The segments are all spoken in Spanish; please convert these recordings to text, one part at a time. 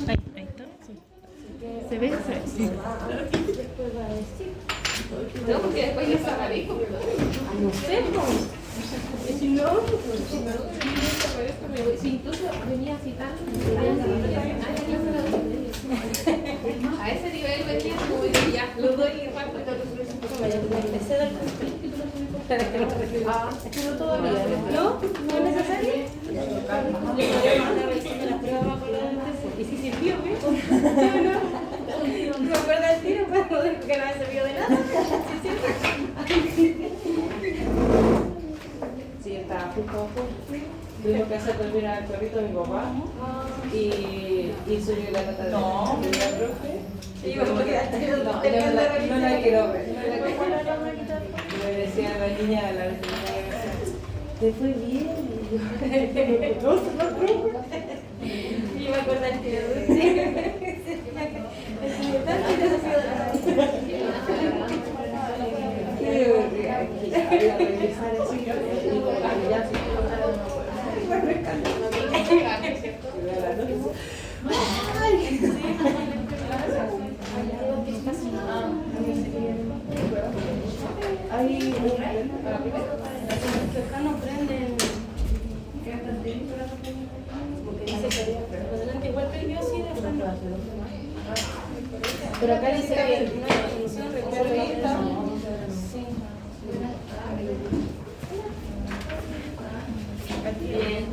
Ahí está. Sí. ¿Se ve? Se ve. Sí. No, porque después les sacaré. No sé, si no, si incluso venía citando a ese nivel venía como que ya lo doy y reparto. Ese del no todavía. ¿No? ¿No es necesario? Le podemos dar revisión de las pruebas con los. ¿Y si sirvió, ¿sí o no? ¿Me acuerdo del tiro? Pero dijo que no me sirvió de nada. Sí, estaba justo abajo. Tuvimos que hacer dormir al perrito de mi papá y soy la nota de la profe. Y bueno, no la quiero ver. Me decía la niña, la vecina, te fue bien. Y me acuerdo del tiro. No prenden. Porque dice que igual perdió así de fondo. Pero acá dice que una definición recuerda. Sí. Bien.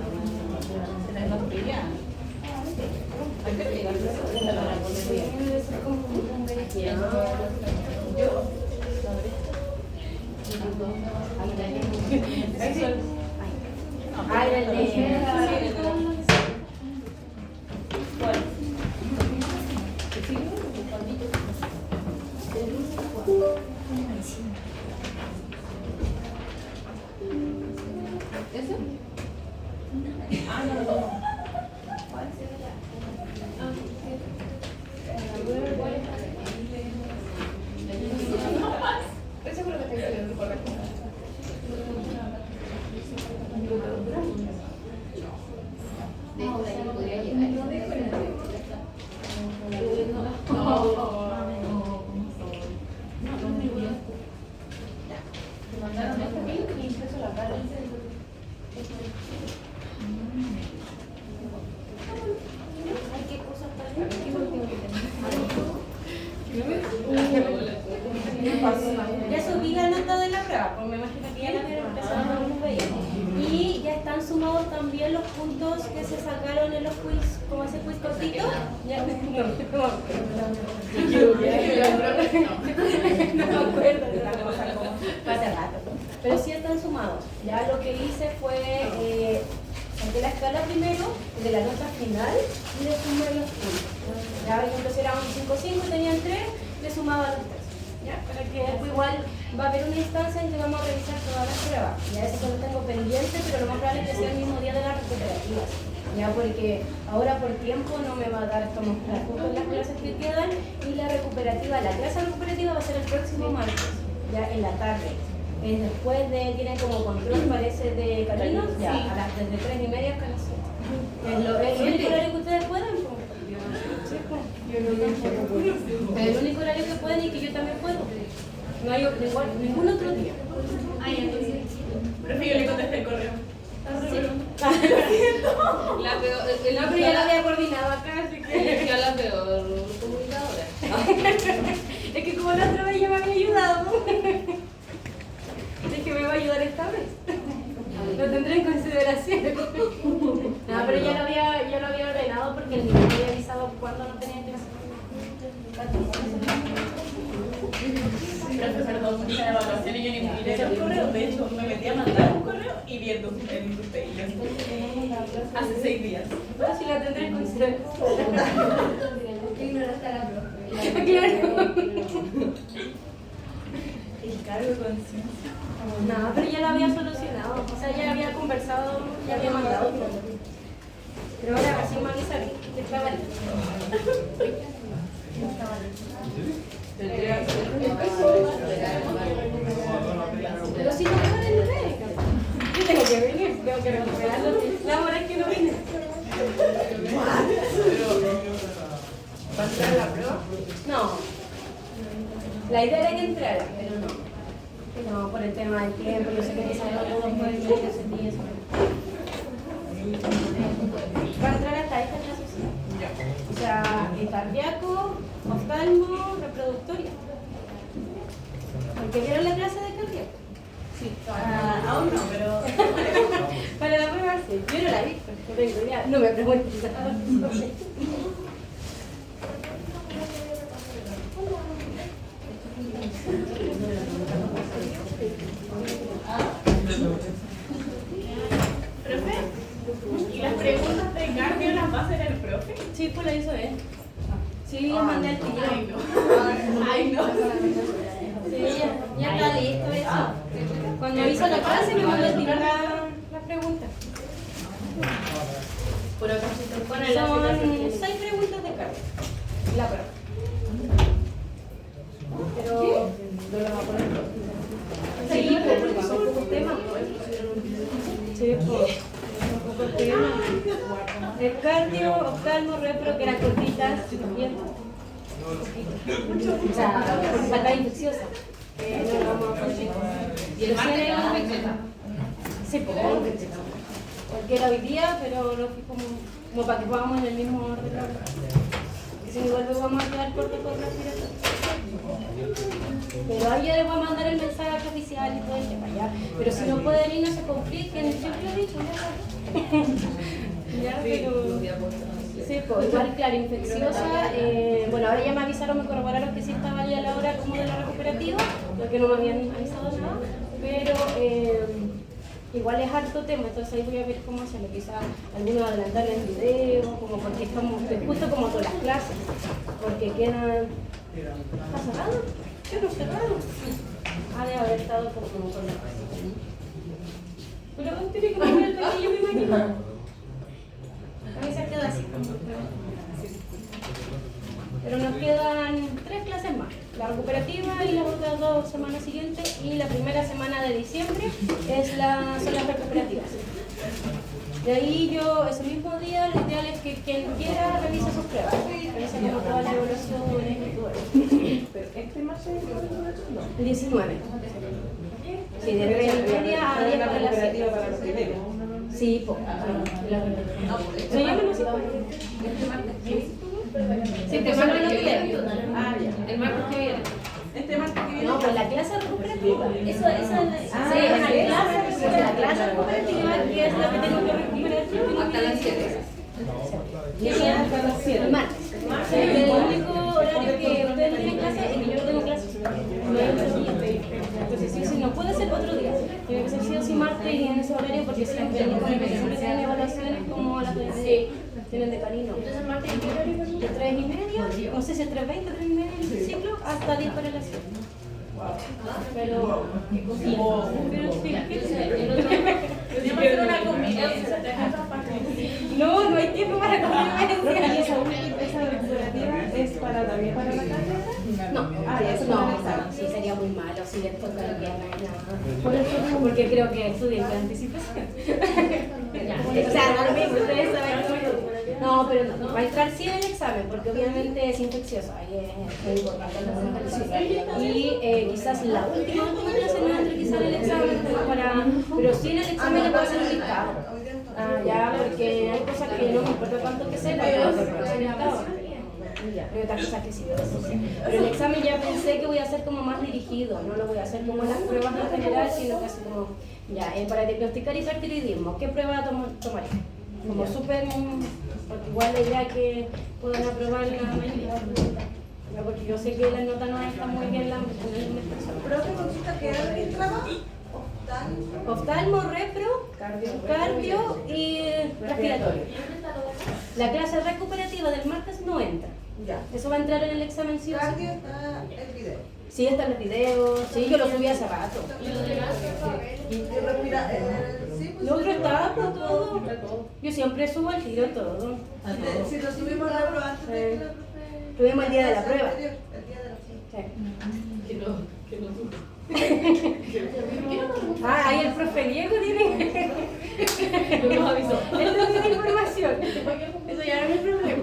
Ay, el de ¿eso? Ah, no. Eso creo que te quedó correcto. Podría llegar. Ya subí la nota de la prueba, porque me imagino que ya la vieron empezando con un veía. Y ya están sumados también los puntos que se sacaron en los quiz, como ese quiz cortito. Ya no me acuerdo, hace rato. Pero sí están sumados. Ya lo que hice fue saqué la escala primero, de la nota final, y le sumé los puntos. Ya, por ejemplo, si era un 5-5 y tenían 3, le sumaba los 3. ¿Ya? Para que después igual va a haber una instancia en que vamos a revisar todas las pruebas. Ya eso lo tengo pendiente, pero lo más probable es que sea el mismo día de las recuperativas. Ya, porque ahora por tiempo no me va a dar como justo las clases que quedan, y la recuperativa, la clase recuperativa va a ser el próximo martes, ya en la tarde. Es después de, tienen como control, parece, de caminos, ya, a las desde 3:30 hasta las 7. ¿Es lo único horario que ustedes pueden? Es el único horario que pueden y que yo también puedo. No hay ningún otro día. Ay, entonces. Prefiero le contesté el correo. La peor, no, pero ya la había coordinado acá, así que ya la peor comunicadora. Es que como la otra vez ya me había ayudado. Es que me va a ayudar esta vez. Lo tendré en consideración. No, pero ya lo había ordenado porque el niño me había avisado cuándo no tenía clase. Gracias a todos de evaluación y yo ni miré el correo. De hecho, me metí a mandar un correo y viendo el usted y yo. Hace 6 días. Pero sí la tendré en consideración. Ignoraste a la profe. Claro. El cargo de conciencia. No, pero ya lo había solucionado. O sea, ya había conversado, ya había mandado. Pero ahora recién me avisaron. Estaba listo. Pero si no pueden venir, yo tengo que venir, tengo que recuperarlo. La hora es que no vine. La idea era que entrara, pero no. No, por el tema del tiempo, yo sé que quizás no todos pueden ir ese día. Va a entrar hasta esta clase, sí. O sea, cardíaco, oftalmo, reproductoria. ¿Porque vieron la clase de cardíaco? Sí, aún no, pero... Para la prueba, sí. Yo no la vi, porque no tengo idea. No me preguntes. ¿Profe? ¿Y las preguntas de cardio las va a hacer el profe? Sí, pues la hizo él. Sí, le mandé el tío. Ay, no. Ay, no. Sí, ya está listo eso. Cuando hizo la clase me mandó a tirar las preguntas. Puro cosito. Son 6 preguntas de cardio. La prueba. Pero no la va a poner. Sí, porque son pocos temas. Sí, son pocos temas. El cardio, oftalmo, repro, que eran cortitas, bien. O sea, por falta infecciosa. No vamos a poner. ¿Y el martes qué vamos a infectar? Sí, pues, porque era hoy día, pero lo fui como para que podamos en el mismo orden. Si no, igual vamos a quedar cortos por respiratorio. Pero ahí ya les voy a mandar el mensaje oficial y todo el tema, ya. Pero si no pueden ir, no se compliquen, siempre lo he dicho, ya. Ya, pero... Sí, pues igual, claro, infecciosa. Bueno, ahora ya me avisaron, me corroboraron que sí estaba ya a la hora como de la recuperativa, porque no me habían avisado nada, pero igual es harto tema, entonces ahí voy a ver cómo hacerlo, quizás algunos adelantar el video, como porque estamos justo como todas las clases, porque quedan... ¿Está cerrado? Yo no cerrado. Ha de haber estado como con la clase. Pero tiene que poner el pequeño, me imagino. A mí se queda así. Pero nos quedan 3 clases más. La recuperativa y las otras 2 semanas siguientes. Y la primera semana de diciembre son las recuperativas. De ahí yo, ese mismo día, lo ideal es que quien quiera revise sus pruebas. Revisa como todas las evaluaciones y todo eso. Pero este martes no. El 19. Sí, de 9:30 a 10 para las 7. Para los primeros. Sí, pues. No, yo me lo sé. Este martes. Sí, te mando el video. Ah, ya. El martes que viene. Este martes que viene. No, pues la clase recuperativa. Eso es Ah, la clase recuperativa, que es la que tengo que recuperar. Hasta las 7. ¿Qué día? Hasta las 7. El martes. El único horario que ustedes no tienen clase es que yo no tengo clase. No hay otro día. Entonces, sí, no puede ser otro día. Tiene que ser sí o sí martes y en ese horario, porque siempre tienen evaluaciones como las de tienen de canino. Entonces, martes en qué horario? De 3:30, no sé si es 3:20, 3:30 el ciclo, hasta 10 para las 7. Pero sí. Podríamos hacer una convivencia. No hay tiempo para convivencia. ¿Y esa recuperativa es para también para la carrera? No, ya se no, puede estar. sí sería muy malo si les toca el viernes. Por eso, porque creo que estudian con anticipación. O sea, no lo mismo, ustedes saben cómo. No, pero no, va a entrar sí en el examen, porque obviamente es infeccioso, ahí es importante la y quizás la última clase no entre quizás en el examen, pero sí en el examen le puedo hacer un listado. Ya, porque hay cosas que no me importa tanto que sepa, pero hacer un listado. Hay otras cosas que sí, pero el examen ya pensé que voy a hacer como más dirigido, no lo voy a hacer como las pruebas en general, sino que así como, ya, para diagnosticar hipertiroidismo, ¿qué prueba tomaría? Como súper, porque igual la idea es que puedan aprobar la mayoría. Ya, porque yo sé que las notas no están muy bien en el ¿Profe, consulta que era el trabajo? oftalmo, repro, cardio y respiratorio. La clase recuperativa del martes no entra. Ya. Eso va a entrar en el examen sí o sí. Cardio está el video. Sí, están los videos, sí, yo lo subí hace rato. Y respira, sí, pues, Lo otro está por todo. Yo siempre subo al tiro todo. si lo subimos a la prueba antes de que la profe... Tuvimos el día de la prueba. El día de la prueba. Ahí el profe Diego tiene. Nos avisó. Él no tiene información. Eso ya no es mi problema.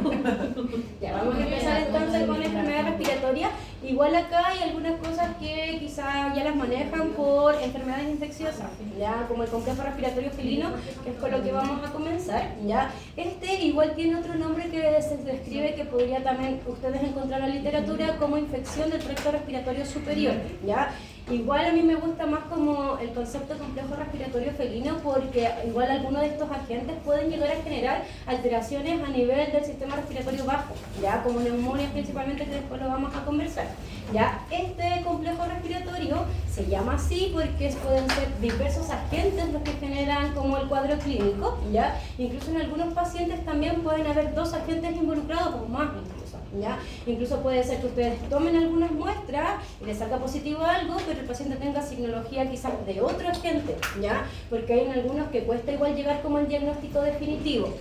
Ya, vamos a empezar entonces con enfermedad respiratoria. Igual igual acá hay algunas cosas que quizás ya las manejan por enfermedades infecciosas, ya como el complejo respiratorio felino, que es con lo que vamos a comenzar, ya. Este igual tiene otro nombre que se describe que podría también ustedes encontrar en la literatura como infección del tracto respiratorio superior, ya. Igual a mí me gusta más como el concepto de complejo respiratorio felino porque igual algunos de estos agentes pueden llegar a generar alteraciones a nivel del sistema respiratorio bajo, ya como neumonía principalmente, que después lo vamos a conversar. Ya este complejo respiratorio se llama así porque pueden ser diversos agentes los que generan como el cuadro clínico, ya. Incluso en algunos pacientes también pueden haber dos agentes involucrados o más incluso. ¿Ya? Incluso puede ser que ustedes tomen algunas muestras y les salga positivo algo, pero el paciente tenga signología quizás de otro agente, ¿ya? Porque hay en algunos que cuesta igual llegar como al diagnóstico definitivo.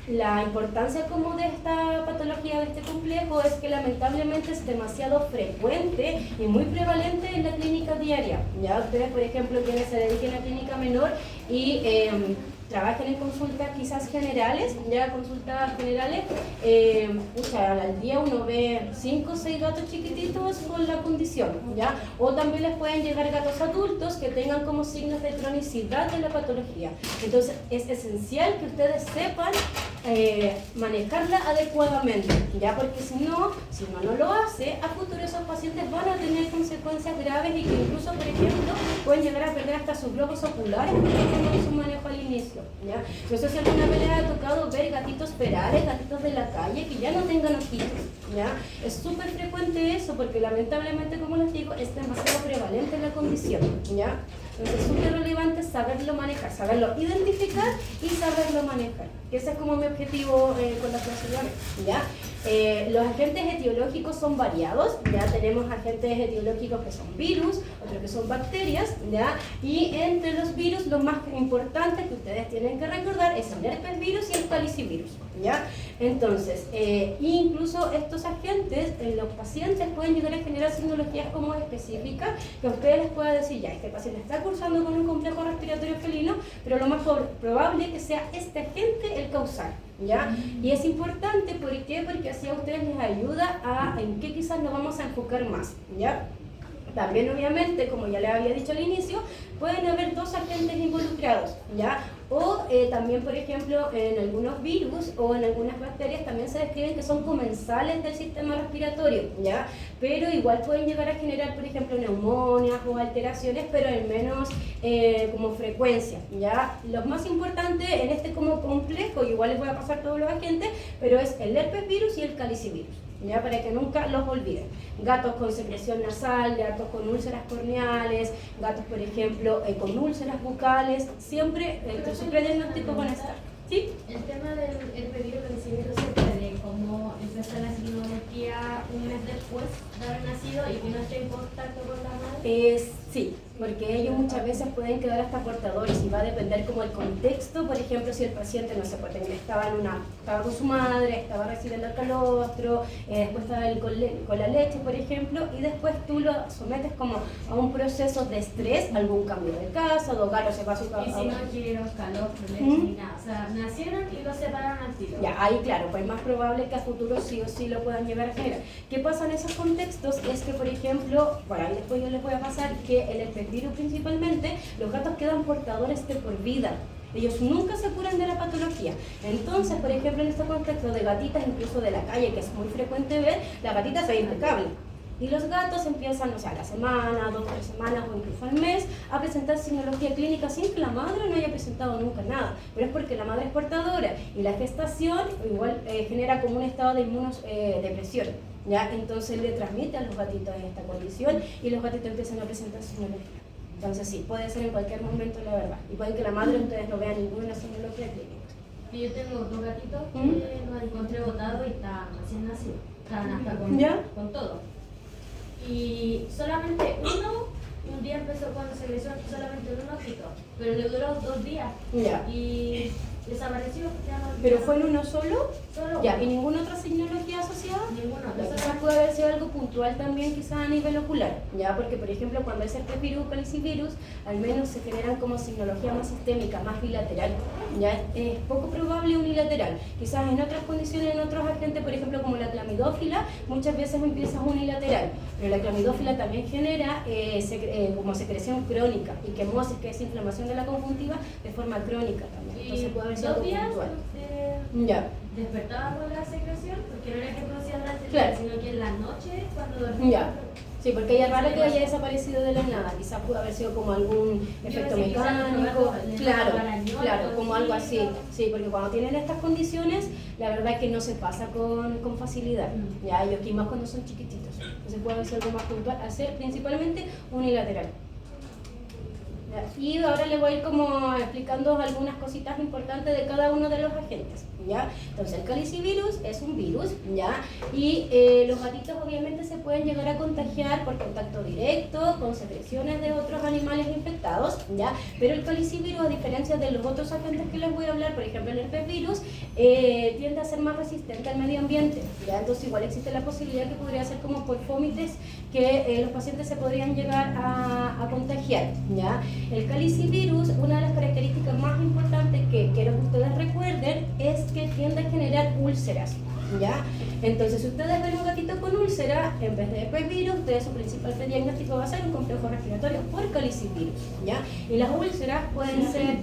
La importancia como de esta patología, de este complejo, es que lamentablemente es demasiado frecuente y muy prevalente en la clínica diaria. ¿Ya? Ustedes, por ejemplo, quienes se dediquen a clínica menor y trabajen en consultas quizás generales, ya consultas generales, al día uno ve 5 o 6 gatos chiquititos con la condición, ¿ya? O también les pueden llegar gatos adultos que tengan como signos de cronicidad de la patología. Entonces es esencial que ustedes sepan manejarla adecuadamente, ¿ya? Porque si no lo hace, a futuro esos pacientes van a tener consecuencias graves y que incluso, por ejemplo, pueden llegar a perder hasta sus globos oculares porque no su manejo al inicio, ¿ya? No sé si alguna vez les ha tocado ver gatitos ferales, gatitos de la calle que ya no tengan ojitos, ¿ya? Es súper frecuente eso porque lamentablemente, como les digo, es demasiado prevalente la condición, ¿ya? Entonces es súper relevante saberlo manejar, saberlo identificar y saberlo manejar. Ese es como mi objetivo con la clase de hoy, ¿ya? Los agentes etiológicos son variados, ya tenemos agentes etiológicos que son virus, otros que son bacterias, ¿ya? Y entre los virus lo más importante que ustedes tienen que recordar es el herpes virus y el calicivirus, ¿ya? Entonces, incluso estos agentes en los pacientes pueden llegar a generar signologías como específicas que a ustedes les pueda decir, ya, este paciente está cursando con un complejo respiratorio felino, pero lo más probable es que sea este agente el causal, ¿ya? Y es importante, ¿por qué? Porque así a ustedes les ayuda a en qué quizás nos vamos a enfocar más, ¿ya? También, obviamente, como ya les había dicho al inicio, pueden haber dos agentes involucrados, ¿ya? O también, por ejemplo, en algunos virus o en algunas bacterias también se describen que son comensales del sistema respiratorio, ¿ya? Pero igual pueden llegar a generar, por ejemplo, neumonias o alteraciones, pero en menos como frecuencia, ¿ya? Lo más importante en este como complejo, igual les voy a pasar todos los agentes, pero es el herpes virus y el calicivirus, ¿ya? Para que nunca los olviden. Gatos con secreción nasal, gatos con úlceras corneales, gatos, por ejemplo, con úlceras bucales, siempre entre sus prediagnósticos van a estar. ¿Sí? El tema del herpes virus calicivirus se puede como empezar la signología un mes después de haber nacido y que no esté en contacto con la madre. Sí, porque ellos muchas veces pueden quedar hasta portadores y va a depender como el contexto. Por ejemplo, si el paciente, no sé, pues, estaba con su madre, estaba recibiendo el calostro, después estaba con la leche, por ejemplo, y después tú lo sometes como a un proceso de estrés, algún cambio de casa, dos gatos se va a su casa. Y si no quieren calostro, leche ni nada, o sea, nacieron y los separaron al tiro. Ya, ahí claro, pues es más probable que a futuro sí o sí lo puedan llegar a generar. ¿Qué pasa en esos contextos? Es que, por ejemplo, bueno, ahí después yo les voy a pasar que el herpes virus principalmente, los gatos quedan portadores de por vida. Ellos nunca se curan de la patología. Entonces, por ejemplo, en este contexto de gatitas, incluso de la calle, que es muy frecuente ver, la gatita se ve impecable. Y los gatos empiezan, o sea, a la semana, 2 o 3 semanas o incluso al mes, a presentar signología clínica sin que la madre no haya presentado nunca nada. Pero es porque la madre es portadora y la gestación igual genera como un estado de inmunodepresión. ¿Ya? Entonces le transmite a los gatitos esta condición y los gatitos empiezan a presentar signología. Entonces sí, puede ser en cualquier momento, la verdad. Y pueden que la madre ustedes no vean ninguna signología clínica. Y yo tengo 2 gatitos que los encontré botados y estaban recién nacidos. Estaban hasta con todo. Y solamente uno, un día empezó con secreción, solamente un ojito, pero le duró 2 días. Ya. Y desapareció. Ya no, ¿Pero fue en uno solo? Solo Ya. uno. ¿Y ninguna otra signología asociada? Ninguna. Quizás puede haber sido algo puntual también, quizás a nivel ocular, ya, porque por ejemplo cuando es herpes virus, calicivirus, al menos se generan como signología más sistémica, más bilateral, ya, es poco probable unilateral. Quizás en otras condiciones, en otros agentes, por ejemplo como la clamidófila, muchas veces empieza unilateral, pero la clamidófila también genera como secreción crónica y quemosis, que es inflamación de la conjuntiva de forma crónica también. Entonces puede haber sido 2 días puntual. Ya. despertaba con la secreción, porque no era que producía durante el Claro. día, sino que en la noche cuando dormía. Ya. Sí, porque ella es raro que haya desaparecido de la nada, quizás pudo haber sido como algún efecto pensé que quizás mecánico, le claro, daba arañón, claro, como algo así, cosita. sí, porque cuando tienen estas condiciones, la verdad es que no se pasa con facilidad, ya, y aquí más cuando son chiquititos, entonces puede haber sido algo más puntual, hacer principalmente unilateral. Ya, y ahora les voy a ir como explicando algunas cositas importantes de cada uno de los agentes, ¿ya? Entonces el calicivirus es un virus, ¿ya? Y los gatitos obviamente se pueden llegar a contagiar por contacto directo, con secreciones de otros animales infectados, ¿ya? Pero el calicivirus, a diferencia de los otros agentes que les voy a hablar, por ejemplo el herpesvirus, tiende a ser más resistente al medio ambiente, ¿ya? Entonces igual existe la posibilidad que podría ser como por fómites que los pacientes se podrían llegar a contagiar, ¿ya? El calicivirus, una de las características más importantes que quiero que ustedes recuerden es que tiende a generar úlceras, ¿ya? Entonces, si ustedes ven un gatito con úlcera, en vez de herpesvirus, su principal diagnóstico va a ser un complejo respiratorio por calicivirus, ¿ya? Y las úlceras pueden ser...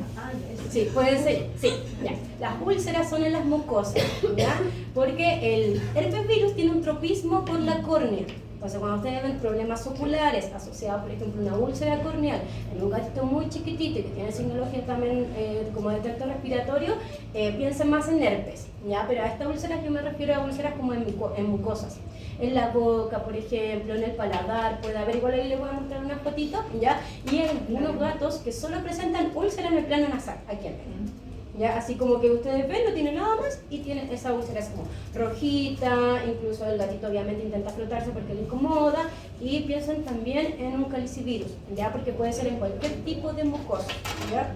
Sí, pueden ser, sí, ya. Las úlceras son en las mucosas, ¿ya? Porque el herpesvirus tiene un tropismo por la córnea. Entonces, cuando ustedes ven problemas oculares asociados, por ejemplo, a una úlcera corneal en un gatito muy chiquitito y que tiene signología también como detector respiratorio, piensen más en herpes, ¿ya? Pero a estas úlceras yo me refiero a úlceras como en mucosas. En la boca, por ejemplo, en el paladar, puede haber, igual ahí les voy a mostrar unas fotitos, ¿ya? Y hay algunos gatos que solo presentan úlcera en el plano nasal, aquí en medio. ¿Ya? Así como que ustedes ven, no tiene nada más y tiene esa úlcera así como rojita, incluso el gatito obviamente intenta flotarse porque le incomoda, y piensen también en un calicivirus, ¿ya? Porque puede ser en cualquier tipo de mucosa, ¿ya?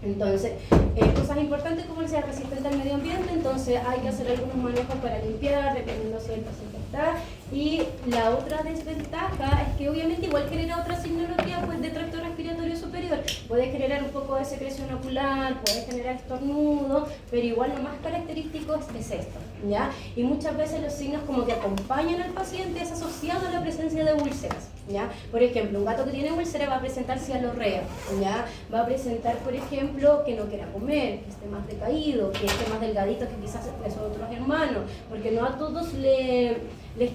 Entonces, cosas importantes como sea resistente al medio ambiente, entonces hay que hacer algunos manejos para limpiar, dependiendo si el paciente está. Y la otra desventaja es que obviamente igual genera otra signología pues, de tracto respiratorio superior. Puede generar un poco de secreción ocular, puede generar estornudo, pero igual lo más característico es esto, ¿ya? Y muchas veces los signos como que acompañan al paciente es asociado a la presencia de úlceras, ¿ya? Por ejemplo, un gato que tiene úlcera va a presentar cialorrea, ¿ya? Va a presentar, por ejemplo, que no quiera comer, que esté más decaído, que esté más delgadito que quizás esos otros hermanos, porque no a todos les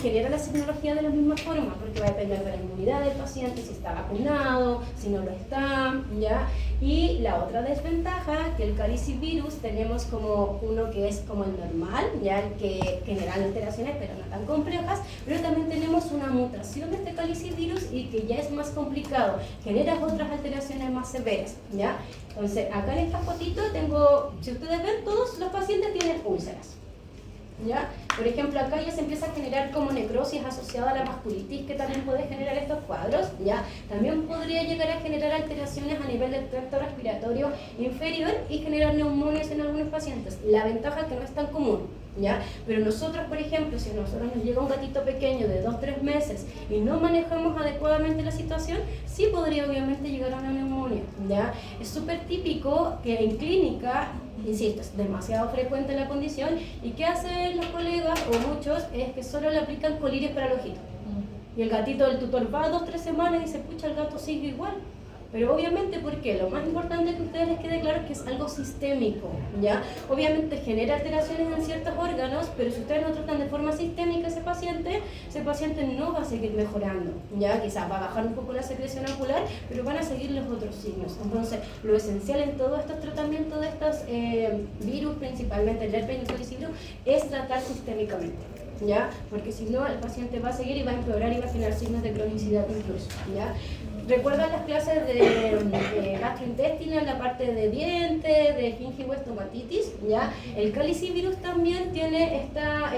genera la signología de la misma forma, porque va a depender de la inmunidad del paciente, si está vacunado, si no lo está, ¿ya? Y la otra desventaja, que el calicivirus tenemos como uno que es como el normal, ¿ya? El que genera alteraciones, pero no tan complejas, pero también tenemos una mutación de este calicivirus y que ya es más complicado, genera otras alteraciones más severas, ¿ya? Entonces, acá en esta fotito tengo, si ustedes ven, todos los pacientes tienen úlceras, ¿ya? Por ejemplo, acá ya se empieza a generar como necrosis asociada a la vasculitis, que también puede generar estos cuadros, ¿ya? También podría llegar a generar alteraciones a nivel del tracto respiratorio inferior y generar neumonias en algunos pacientes. La ventaja es que no es tan común, ¿ya? Pero nosotros, por ejemplo, si a nosotros nos llega un gatito pequeño de 2-3 meses y no manejamos adecuadamente la situación, sí podría obviamente llegar a una neumonía, ¿ya? Es súper típico que en clínica, insisto, es demasiado frecuente la condición, y ¿qué hacen los colegas o muchos? Es que solo le aplican colirios para el ojito. Y el gatito del tutor va 2-3 semanas y dice, pucha, el gato sigue igual. Pero obviamente, ¿por qué? Lo más importante es que a ustedes les quede claro que es algo sistémico, ¿ya? Obviamente genera alteraciones en ciertos órganos, pero si ustedes no tratan de forma sistémica a ese paciente no va a seguir mejorando, ¿ya? Quizás va a bajar un poco la secreción ocular, pero van a seguir los otros signos. Entonces, lo esencial en todos estos tratamientos de estos virus, principalmente el herpes y el calicivirus, es tratar sistémicamente, ¿ya? Porque si no, el paciente va a seguir y va a empeorar y va a generar signos de cronicidad incluso, ¿ya? ¿Recuerdan las clases de gastrointestinal, la parte de dientes, de gingivoestomatitis? ¿Ya? El calicivirus también tiene esta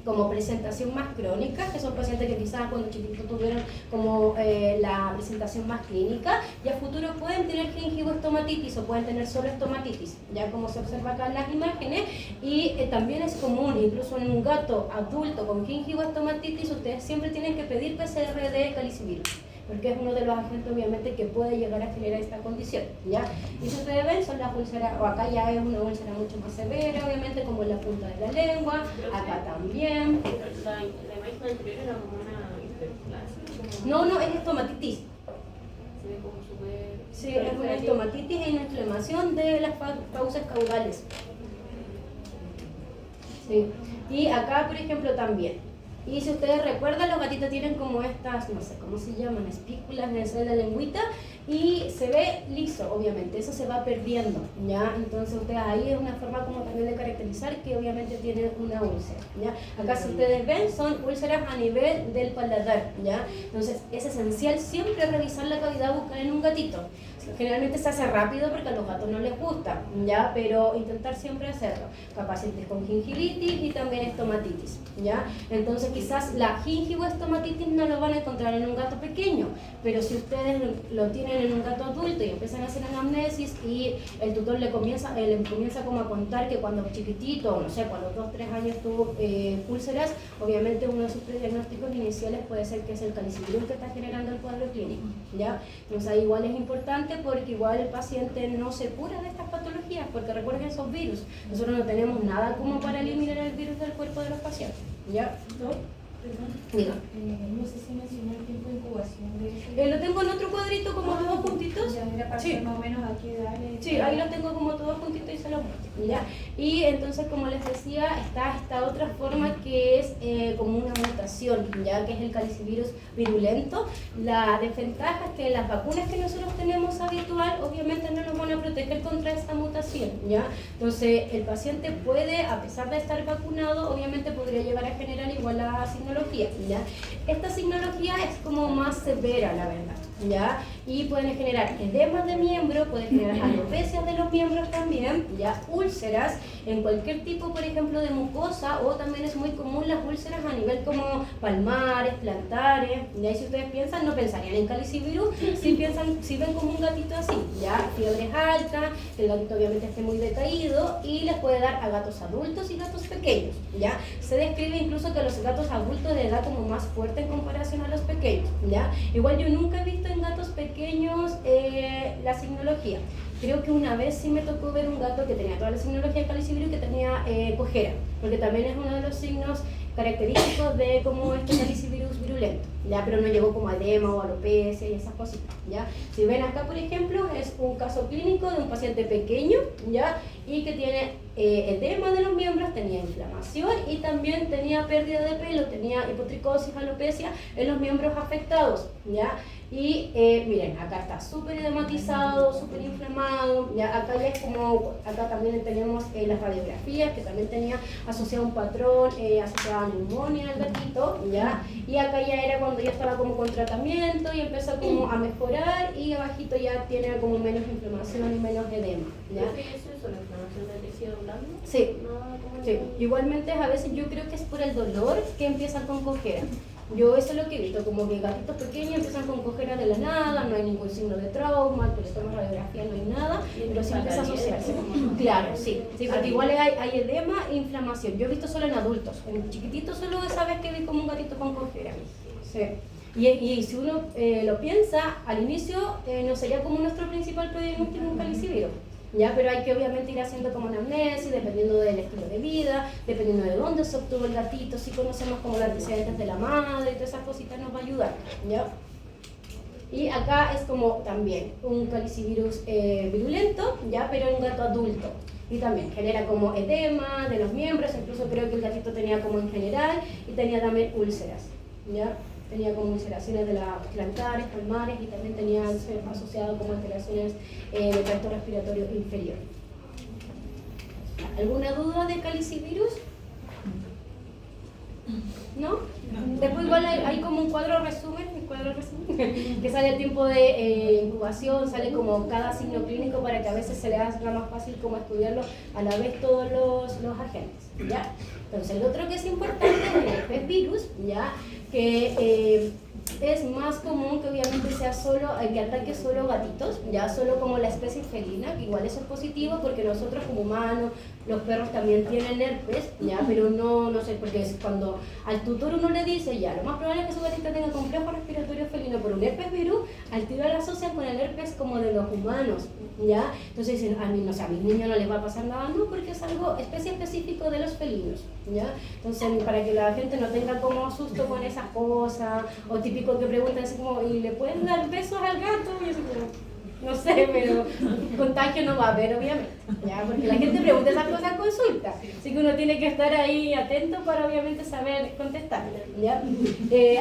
como presentación más crónica, que son pacientes que quizás cuando chiquitos tuvieron como la presentación más clínica, y a futuro pueden tener gingivoestomatitis o pueden tener solo estomatitis, ya como se observa acá en las imágenes, y también es común, incluso en un gato adulto con gingivoestomatitis, ustedes siempre tienen que pedir PCR de calicivirus. porque es uno de los agentes obviamente que puede llegar a generar esta condición, ¿ya? Y si ustedes ven, son las úlceras, o acá ya es una úlcera mucho más severa, obviamente, como en la punta de la lengua, acá también. La imagen anterior era como una hiperplasia. No, es estomatitis. Se ve como súper... Sí, es una estomatitis y una inflamación de las fauces caudales. Sí. Y acá, por ejemplo, también. Y si ustedes recuerdan, los gatitos tienen como estas, no sé cómo se llaman, espículas en la lengüita, y se ve liso, obviamente, eso se va perdiendo, ¿ya? Entonces ustedes ahí es una forma como también de caracterizar que obviamente tienen una úlcera, ¿ya? Acá si ustedes ven, son úlceras a nivel del paladar, ¿ya? Entonces es esencial siempre revisar la cavidad bucal en un gatito. Generalmente se hace rápido porque a los gatos no les gusta, ¿ya? Pero intentar siempre hacerlo. Pacientes con gingivitis y también estomatitis, ¿ya? Entonces quizás la gingivoestomatitis no lo van a encontrar en un gato pequeño, pero si ustedes lo tienen en un gato adulto y empiezan a hacer anamnesis y el tutor le comienza como a contar que cuando chiquitito, no sé, cuando 2 o 3 años tuvo úlceras, obviamente uno de sus diagnósticos iniciales puede ser que es el calicivirus que está generando el cuadro clínico, ¿ya? Entonces ahí igual es importante porque igual el paciente no se cura de estas patologías, porque recuerden esos virus, nosotros no tenemos nada como para eliminar el virus del cuerpo de los pacientes, ¿ya? Diga. No sé si mencionó el tiempo de incubación de eso. Lo tengo en otro cuadrito como todos juntitos. Ya era para Sí. saber más o menos a qué edad le... Sí, ahí lo tengo como todos juntitos y se los muestro, ¿ya? Y entonces, como les decía, está esta otra forma que es como una mutación, ¿ya? Que es el calicivirus virulento. La desventaja es que las vacunas que nosotros tenemos habitual, obviamente no nos van a proteger contra esta mutación, ¿ya? Entonces, el paciente puede, a pesar de estar vacunado, obviamente podría llegar a generar igual la signología, ¿ya? Esta signología es como más severa, la verdad, ¿ya? Y pueden generar edemas de miembro, pueden generar alopecias de los miembros también, ya, úlceras en cualquier tipo, por ejemplo, de mucosa, o también es muy común las úlceras a nivel como palmares, plantares, ya, y si ustedes piensan, no pensarían en calicivirus, si ven como un gatito así, ya, fiebres altas, que el gatito obviamente esté muy decaído, y les puede dar a gatos adultos y gatos pequeños, ya. Se describe incluso que los gatos adultos les da como más fuerte en comparación a los pequeños, ya. Igual yo nunca he visto en gatos pequeños la signología. Creo que una vez sí me tocó ver un gato que tenía toda la signología de calicivirus y que tenía cojera, porque también es uno de los signos característicos de como este calicivirus virulento, ya, pero no llegó como a edema o alopecia y esas cositas, ya. Si ven acá, por ejemplo, es un caso clínico de un paciente pequeño, ya, y que tiene edema de los miembros, tenía inflamación y también tenía pérdida de pelo, tenía hipotricosis, alopecia en los miembros afectados, ya. Y miren, acá está súper edematizado, súper inflamado, ya, acá ya es como, acá también tenemos las radiografías que también tenía asociado un patrón, asociado a neumonía al gatito, ya, y acá ya era cuando ya estaba como con tratamiento y empezó como a mejorar, y abajito ya tiene como menos inflamación y menos edema, ya. ¿Qué es eso, la inflamación del tejido blando? Sí, No, sí. Igualmente a veces yo creo que es por el dolor que empiezan con cojera. Yo eso es lo que he visto, como que gatitos pequeños empiezan con cojera de la nada, no hay ningún signo de trauma, que les toman radiografía, no hay nada, pero sí empieza a asociarse. Claro, sí, porque igual hay edema e inflamación. Yo he visto solo en adultos, en chiquititos solo esa vez que vi como un gatito con cojera. Sí. Y si uno lo piensa, al inicio no sería como nuestro principal diagnóstico un calicivirus. ¿Ya? Pero hay que obviamente ir haciendo como anamnesis, dependiendo del estilo de vida, dependiendo de dónde se obtuvo el gatito, si conocemos como los antecedentes de la madre y todas esas cositas nos va a ayudar, ¿ya? Y acá es como también un calicivirus virulento, ¿ya? Pero en un gato adulto. Y también genera como edema de los miembros, incluso creo que el gatito tenía como en general, y tenía también úlceras, ¿ya? Tenía como ulceraciones de las plantares, palmares, y también tenía asociado como alteraciones del tracto respiratorio inferior. ¿Alguna duda de calicivirus? ¿No? Después igual hay como un cuadro resumen, que sale el tiempo de incubación, sale como cada signo clínico para que a veces se le haga más fácil como estudiarlo a la vez todos los agentes, ¿ya? Entonces el otro que es importante es el herpesvirus, ¿ya? Que es más común que obviamente sea solo, que ataque solo gatitos, ya solo como la especie felina, que igual eso es positivo porque nosotros como humanos, los perros también tienen herpes, ya, pero no sé, porque es cuando al al tutor uno le dice, ya, lo más probable es que su gatita tenga complejo respiratorio felino por un herpes virus, al tiro la asocian con el herpes como de los humanos, ¿ya? Entonces dicen, a mí, no sé, a mis niños no les va a pasar nada, no, porque es algo especie específico de los felinos, ¿ya? Entonces, para que la gente no tenga como susto con esas cosas, o típico que preguntan así como, ¿y le pueden dar besos al gato? Y así como, no sé, pero contagio no va a haber, obviamente, ¿ya? Porque la gente pregunta esas cosas en consulta, así que uno tiene que estar ahí atento para obviamente saber contestar, ¿ya?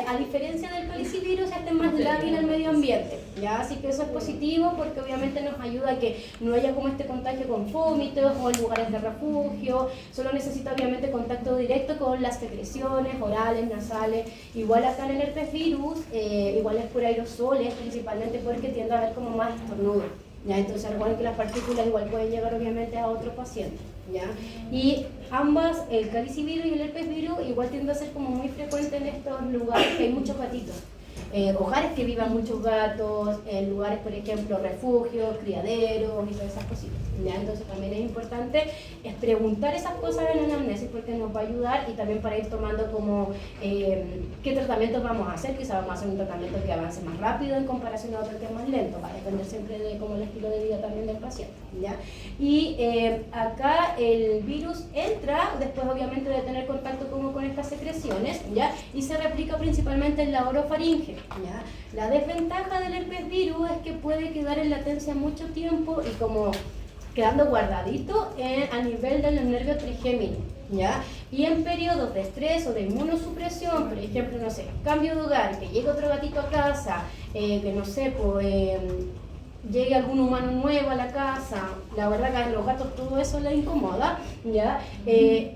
A diferencia del calicivirus, este es más lábil al medio ambiente, ¿ya? Así que eso es positivo porque obviamente nos ayuda a que no haya como este contagio con vómitos o en lugares de refugio, solo necesita obviamente contacto directo con las secreciones orales, nasales, igual acá en el herpes virus, igual es por aerosoles principalmente porque tiende a haber como más estornudo, ¿ya? Entonces al igual que las partículas igual pueden llegar obviamente a otro paciente, ¿ya? Y ambas, el calicivirus y el herpes virus, igual tiende a ser como muy frecuente en estos lugares que hay muchos gatitos. Hogares que vivan muchos gatos, en lugares, por ejemplo, refugios, criaderos y todas esas cositas, ¿ya? Entonces también es importante preguntar esas cosas en la anamnesis porque nos va a ayudar y también para ir tomando como qué tratamientos vamos a hacer. Quizás vamos a hacer un tratamiento que avance más rápido en comparación a otro que es más lento, va a depender siempre de cómo el estilo de vida también del paciente, ¿ya? Y acá el virus entra después obviamente de tener contacto como con estas secreciones, ¿ya? Y se replica principalmente en la orofaringe, ¿ya? La desventaja del herpes virus es que puede quedar en latencia mucho tiempo y como quedando guardadito a nivel de los nervios trigéminos, ¿ya? Y en periodos de estrés o de inmunosupresión, por ejemplo, no sé, cambio de hogar, que llegue otro gatito a casa, que no sé, pues llegue algún humano nuevo a la casa, la verdad que a los gatos todo eso les incomoda, ¿ya?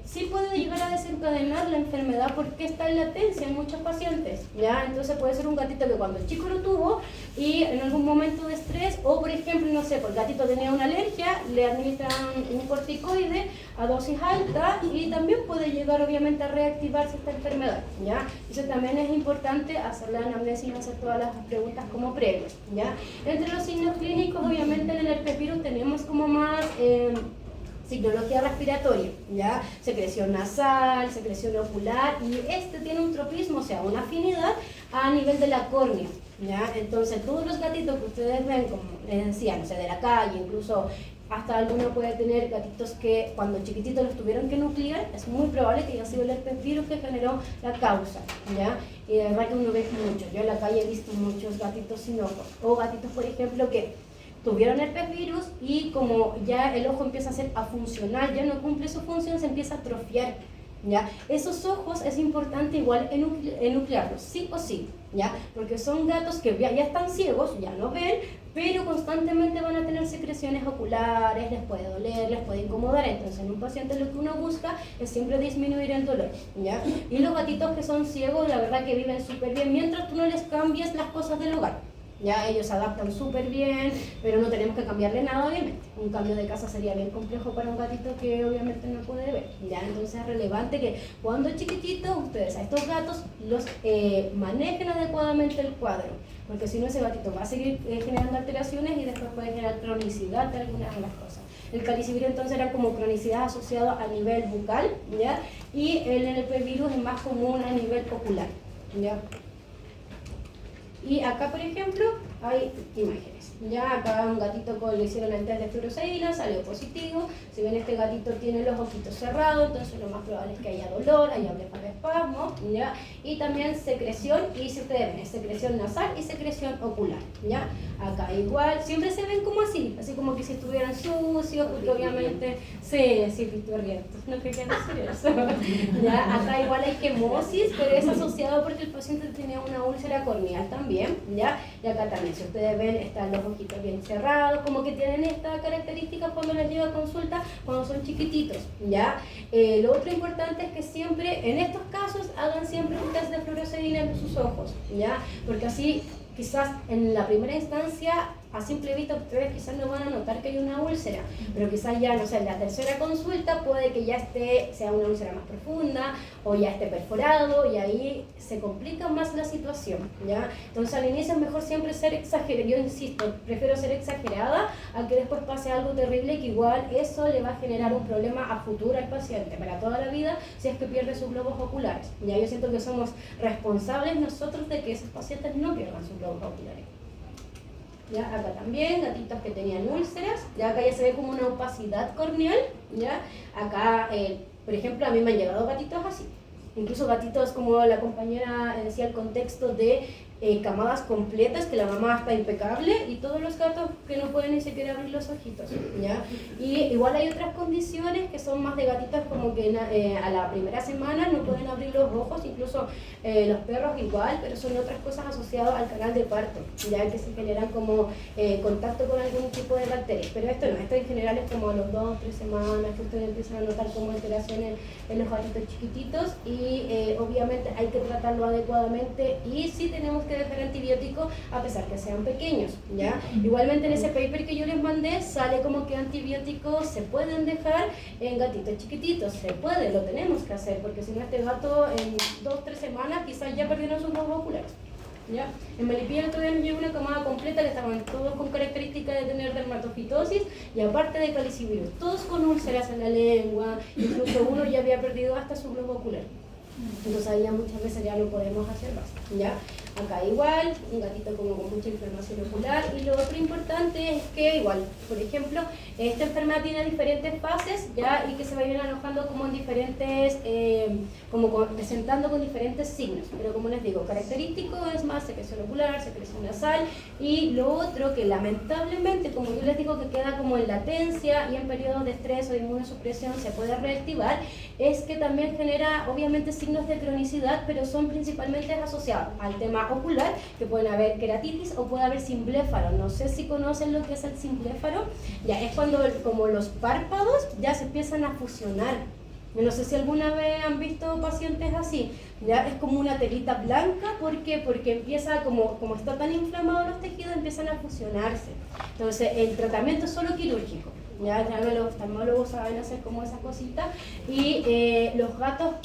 Sí puede llegar a desencadenar la enfermedad porque está en latencia en muchos pacientes, ¿ya? Entonces puede ser un gatito que cuando el chico lo tuvo y en algún momento de estrés, o por ejemplo, no sé, porque el gatito tenía una alergia, le administran un corticoide a dosis alta y también puede llegar obviamente a reactivarse esta enfermedad, ¿ya? Entonces también es importante hacer la anamnesis y hacer todas las preguntas como previas, ¿ya? Entre los signos clínicos, obviamente en el herpes virus tenemos como más signología respiratoria, ¿ya? Secreción nasal, secreción ocular, y este tiene un tropismo, o sea, una afinidad a nivel de la córnea, ¿ya? Entonces todos los gatitos que ustedes ven, como les decía, no sé, de la calle, incluso hasta alguno puede tener gatitos que cuando chiquititos los tuvieron que nuclear, es muy probable que haya sido el herpes virus que generó la causa, ¿ya? Y de verdad que uno ve mucho, yo en la calle he visto muchos gatitos sin ojos, o gatitos por ejemplo que tuvieron herpes virus y como ya el ojo empieza a ser afuncional, ya no cumple su función, se empieza a atrofiar, ¿ya? Esos ojos es importante igual enuclearlos, sí o sí, ¿ya? Porque son gatos que ya están ciegos, ya no ven, pero constantemente van a tener secreciones oculares, les puede doler, les puede incomodar. Entonces en un paciente lo que uno busca es siempre disminuir el dolor, ¿ya? Y los gatitos que son ciegos, la verdad que viven súper bien mientras tú no les cambies las cosas del hogar. Ya ellos se adaptan súper bien, pero no tenemos que cambiarle nada, obviamente. Un cambio de casa sería bien complejo para un gatito que obviamente no puede ver, ¿ya? Entonces es relevante que cuando chiquititos ustedes a estos gatos los manejen adecuadamente el cuadro, porque si no ese gatito va a seguir generando alteraciones y después puede generar cronicidad de algunas de las cosas. El calicivirus entonces era como cronicidad asociada a nivel bucal, ¿ya? Y el herpes virus es más común a nivel ocular, ¿ya? Y acá, por ejemplo, hay imágenes. Ya acá un gatito le hicieron el test de fluoroseína, salió positivo. Si ven, este gatito tiene los ojitos cerrados, entonces lo más probable es que haya dolor, haya espasmo, ¿ya? Y también secreción, y si ustedes ven, es secreción nasal y secreción ocular, ¿ya? Acá igual, siempre se ven como así como que si estuvieran sucios, porque obviamente, sí, pitorrientos, no quería decir eso. ¿Ya? Acá igual hay quemosis, pero es asociado porque el paciente tenía una úlcera corneal también, ¿ya? Y acá también, si ustedes ven, están los ojitos bien cerrados, como que tienen esta característica cuando les llega a consulta, cuando son chiquititos, ¿ya? Lo otro importante es que siempre, en estos casos, hagan siempre un test de fluoroseína en sus ojos, ¿ya? Porque así, quizás en la primera instancia a simple vista ustedes quizás no van a notar que hay una úlcera, pero quizás ya, no sé, en la tercera consulta puede que ya sea una úlcera más profunda o ya esté perforado y ahí se complica más la situación, ¿ya? Entonces al inicio es mejor siempre ser exagerada, yo insisto, prefiero ser exagerada a que después pase algo terrible que igual eso le va a generar un problema a futuro al paciente, para toda la vida, si es que pierde sus globos oculares, ¿ya? Yo siento que somos responsables nosotros de que esos pacientes no pierdan sus globos oculares. ¿Ya? Acá también, gatitos que tenían úlceras, ya acá ya se ve como una opacidad corneal, ¿ya? Acá, por ejemplo, a mí me han llegado gatitos así, incluso gatitos como la compañera decía, el contexto de camadas completas, que la mamá está impecable, y todos los gatos que no pueden ni siquiera abrir los ojitos, ¿ya? Y igual hay otras condiciones que son más de gatitos como que a la primera semana no pueden abrir los ojos, incluso los perros igual, pero son otras cosas asociadas al canal de parto, ya que se generan como contacto con algún tipo de bacterias, pero esto no, esto en general es como a los 2 o 3 semanas que ustedes empiezan a notar como alteraciones en los gatitos chiquititos y obviamente hay que tratarlo adecuadamente y sí tenemos que dejar antibióticos a pesar que sean pequeños, ¿ya? Igualmente en ese paper que yo les mandé sale como que antibióticos se pueden dejar en gatitos chiquititos, se puede, lo tenemos que hacer, porque si no este gato en 2 o 3 semanas quizás ya perdieron sus globos oculares, ¿ya? En Melipilla todavía nos llegó una camada completa que estaban todos con características de tener dermatofitosis y aparte de calicivirus, todos con úlceras en la lengua, incluso uno ya había perdido hasta su globo ocular. Entonces ahí ya muchas veces ya no podemos hacer más, ¿ya? Acá igual, un gatito como con mucha inflamación ocular y lo otro importante es que igual, por ejemplo, esta enfermedad tiene diferentes fases, ¿ya? Y que se vayan alojando como en diferentes, presentando con diferentes signos, pero como les digo, característico es más secreción ocular, secreción nasal y lo otro que lamentablemente, como yo les digo, que queda como en latencia y en periodos de estrés o de inmunosupresión se puede reactivar, es que también genera obviamente signos de cronicidad, pero son principalmente asociados al tema ocular, que pueden haber queratitis o puede haber simbléfaro. No sé si conocen lo que es el simbléfaro, ya es cuando como los párpados ya se empiezan a fusionar. No sé si alguna vez han visto pacientes así, ya es como una telita blanca, ¿por qué? Porque empieza, como está tan inflamado los tejidos, empiezan a fusionarse. Entonces el tratamiento es solo quirúrgico. Ya los oftalmólogos saben hacer como esas cositas y los gatos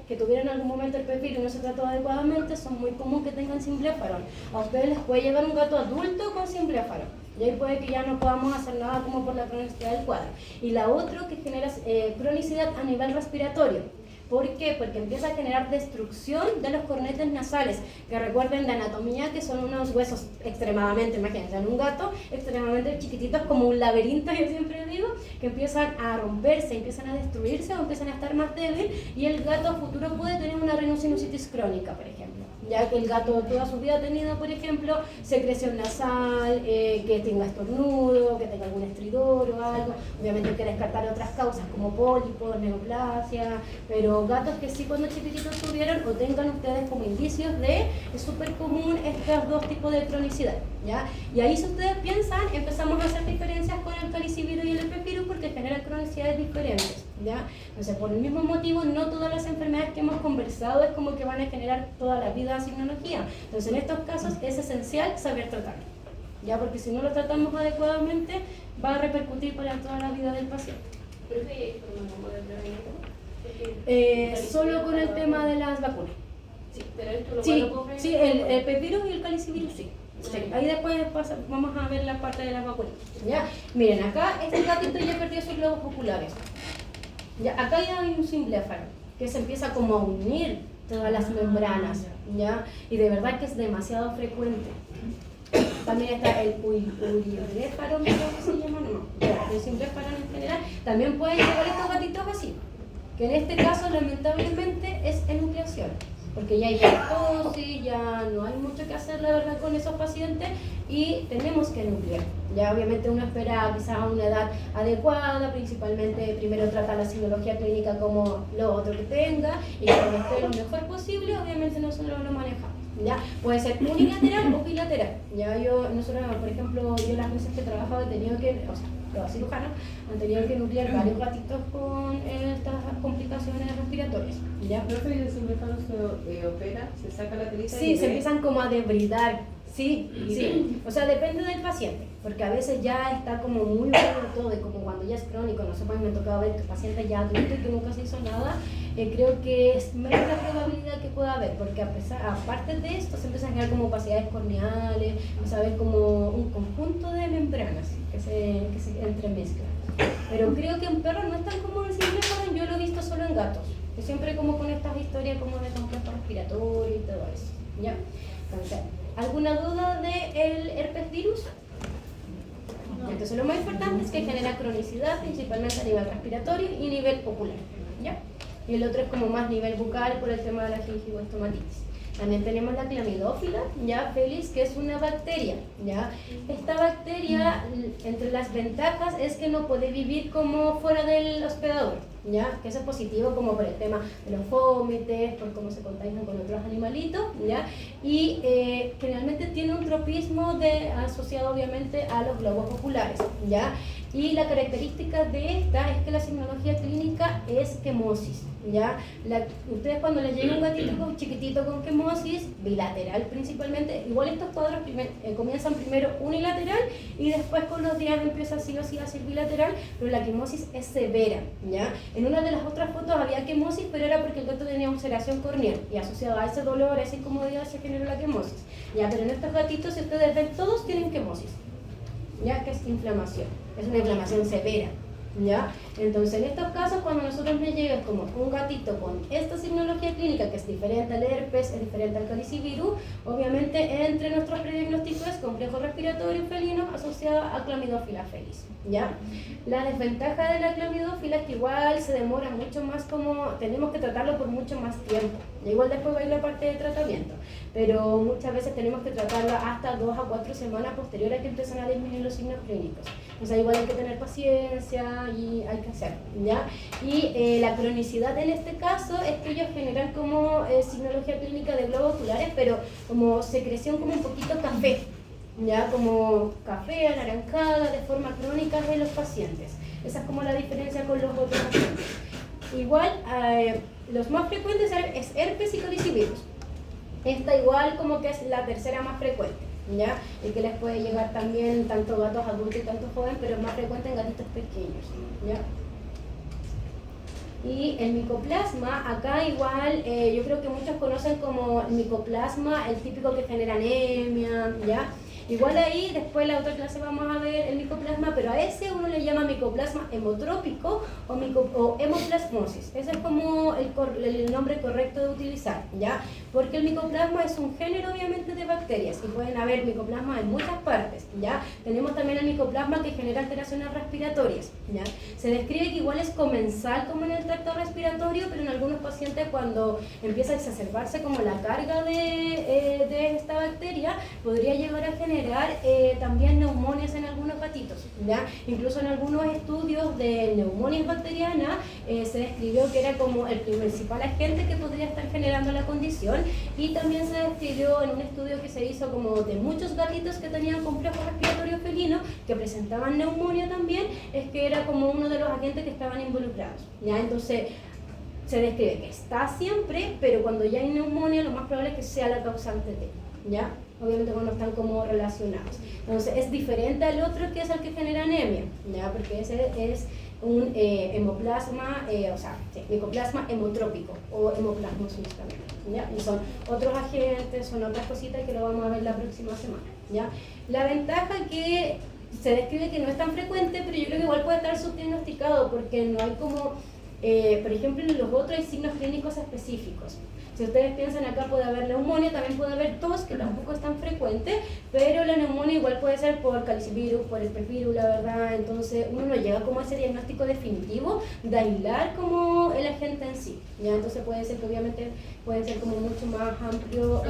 que tuvieron en algún momento el pepino y no se trató adecuadamente son muy comunes que tengan simbléfaro. A ustedes les puede llegar un gato adulto con simbléfaro y ahí puede que ya no podamos hacer nada como por la cronicidad del cuadro. Y la otra que genera cronicidad a nivel respiratorio. ¿Por qué? Porque empieza a generar destrucción de los cornetes nasales, que recuerden la anatomía que son unos huesos extremadamente, imagínense, en un gato extremadamente chiquititos como un laberinto, yo siempre digo, que empiezan a romperse, empiezan a destruirse o empiezan a estar más débil y el gato a futuro puede tener una rhinosinusitis crónica, por ejemplo. Ya que el gato toda su vida ha tenido, por ejemplo, secreción nasal, que tenga estornudo, que tenga algún estridor o algo. Obviamente hay que descartar otras causas como pólipos, neoplasia, pero gatos que sí cuando chiquititos tuvieron o tengan ustedes como indicios es súper común estos dos tipos de cronicidad, ¿ya? Y ahí si ustedes piensan, empezamos a hacer diferencias con el calicivirus y el lepepirus porque generan cronicidades diferentes, ¿ya? Entonces por el mismo motivo no todas las enfermedades que hemos conversado es como que van a generar toda la vida signología. Entonces en estos casos es esencial saber tratarlo, ¿ya? Porque si no lo tratamos adecuadamente va a repercutir para toda la vida del paciente. ¿Pero qué forma de prevenirlo? Solo con el tema de las vacunas. Sí, pero esto lo Sí, puedo prevenir. sí, el pepirus y el calicivirus sí. Sí, ahí después vamos a ver la parte de las vacunas. ¿Ya? Miren, acá este gatito ya perdió sus globos oculares. Ya, acá ya hay un simbléfaro que se empieza como a unir todas las membranas, ¿ya? Y de verdad que es demasiado frecuente. También está el uriobléfaro, ¿cómo se llama? No, el simbléfaro en general. También pueden llevar estos gatitos así, que en este caso lamentablemente es enucleación, porque ya hay lactosis, ya no hay mucho que hacer la verdad con esos pacientes y tenemos que enuclear. Ya obviamente uno espera quizás a una edad adecuada, principalmente primero trata la signología clínica como lo otro que tenga y cuando esté lo mejor posible obviamente nosotros lo manejamos. ¿Ya? Puede ser unilateral o bilateral. Ya nosotros, por ejemplo, yo las veces que he trabajado he tenido que, o sea, los cirujanos han tenido que nuclear varios gatitos con estas complicaciones respiratorias. ¿Ya? ¿Profe, y el simbléfaro se opera, se saca la telita? Sí, se empiezan como a debridar. Sí, sí. O sea, depende del paciente, porque a veces ya está como muy bueno todo, y como cuando ya es crónico, no sé, pues me ha tocado ver que pacientes ya adultos que nunca se hizo nada, creo que es menos la probabilidad que pueda haber, porque aparte de esto se empiezan a generar como opacidades corneales, empieza a haber como un conjunto de membranas que se entremezclan. Pero creo que en perros no es tan común el simple polen, yo lo he visto solo en gatos, que siempre como con estas historias como de complejo respiratorio y todo eso, ¿ya? Entonces, ¿alguna duda del herpes virus? No. Entonces lo más importante es que genera cronicidad principalmente a nivel respiratorio y nivel ocular, ¿ya? Y el otro es como más nivel bucal por el tema de la gingivoestomatitis. También tenemos la clamidófila, ya Félix, que es una bacteria, ya. Esta bacteria, entre las ventajas es que no puede vivir como fuera del hospedador, ya, que eso es positivo como por el tema de los vómites, por cómo se contagian con otros animalitos, ya, y generalmente tiene un tropismo asociado obviamente a los globos oculares, ya. Y la característica de esta es que la signología clínica es quemosis, ¿ya? Ustedes cuando les llega un gatito chiquitito con quemosis, bilateral principalmente, igual estos cuadros comienzan primero unilateral y después con los días empieza sí o sí a ser bilateral, pero la quemosis es severa, ¿ya? En una de las otras fotos había quemosis, pero era porque el gato tenía ulceración corneal y asociado a ese dolor, a esa incomodidad se generó la quemosis, ¿ya? Pero en estos gatitos, si ustedes ven, todos tienen quemosis, ¿ya? Que es inflamación, es una inflamación severa, ¿ya? Entonces en estos casos cuando nosotros nos llega como un gatito con esta signología clínica que es diferente al herpes, es diferente al calicivirus, obviamente entre nuestros prediagnósticos es complejo respiratorio felino asociado a Clamidófila felis, ¿ya? La desventaja de la clamidófila es que igual se demora mucho más, como tenemos que tratarlo por mucho más tiempo, igual después va a ir la parte de tratamiento, pero muchas veces tenemos que tratarla hasta 2 a 4 semanas posteriores a que empiezan a disminuir los signos clínicos. O sea, igual hay que tener paciencia y hay que hacerlo, ¿ya? Y la cronicidad en este caso es que ellos generan como signología clínica de globos oculares, pero como secreción como un poquito café, ¿ya? Como café, anaranjada, de forma crónica en los pacientes. Esa es como la diferencia con los otros pacientes. Igual, los más frecuentes es herpes y calicivirus. Esta igual como que es la tercera más frecuente, ¿ya? Y que les puede llegar también tanto gatos adultos y tanto jóvenes, pero es más frecuente en gatitos pequeños, ¿ya? Y el micoplasma, acá igual, yo creo que muchos conocen como el micoplasma, el típico que genera anemia, ¿ya? Igual ahí, después en la otra clase vamos a ver el micoplasma, pero a ese uno le llama micoplasma hemotrópico o hemoplasmosis. Ese es como el nombre correcto de utilizar, ¿ya? Porque el micoplasma es un género obviamente de bacterias y pueden haber micoplasma en muchas partes, ¿ya? Tenemos también el micoplasma que genera alteraciones respiratorias, ¿ya? Se describe que igual es comensal como en el tracto respiratorio, pero en algunos pacientes cuando empieza a exacerbarse como la carga de esta bacteria, podría llegar a generar también neumonias en algunos gatitos, ¿ya? Incluso en algunos estudios de neumonias bacterianas se describió que era como el principal agente que podría estar generando la condición, y también se describió en un estudio que se hizo como de muchos gatitos que tenían complejo respiratorio felino que presentaban neumonía también, es que era como uno de los agentes que estaban involucrados, ¿ya? Entonces se describe que está siempre, pero cuando ya hay neumonía lo más probable es que sea la causante de, ¿ya? Obviamente cuando están como relacionados. Entonces es diferente al otro que es el que genera anemia, ¿ya? Porque ese es un hemoplasma, micoplasma hemotrópico o hemoplasmosis también, ¿ya? Y son otros agentes, son otras cositas que lo vamos a ver la próxima semana, ¿ya? La ventaja que se describe que no es tan frecuente, pero yo creo que igual puede estar subdiagnosticado porque no hay como, por ejemplo, en los otros hay signos clínicos específicos. Si ustedes piensan acá puede haber neumonía, también puede haber tos, que tampoco es tan frecuente, pero la neumonía igual puede ser por calicivirus, por herpes virus, la verdad. Entonces uno no llega como a ese diagnóstico definitivo de aislar como el agente en sí, ¿ya? Entonces puede ser que obviamente puede ser como mucho más amplio.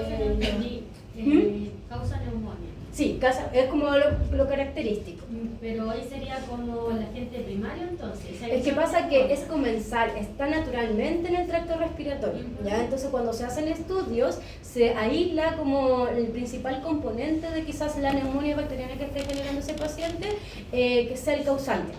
Causa neumonía. Sí, es como lo característico. Pero hoy sería como el agente primario entonces. Es que pasa que es comensal, está naturalmente en el tracto respiratorio, ¿ya? Entonces cuando se hacen estudios se aísla como el principal componente de quizás la neumonía bacteriana que esté generando ese paciente, que sea el causante.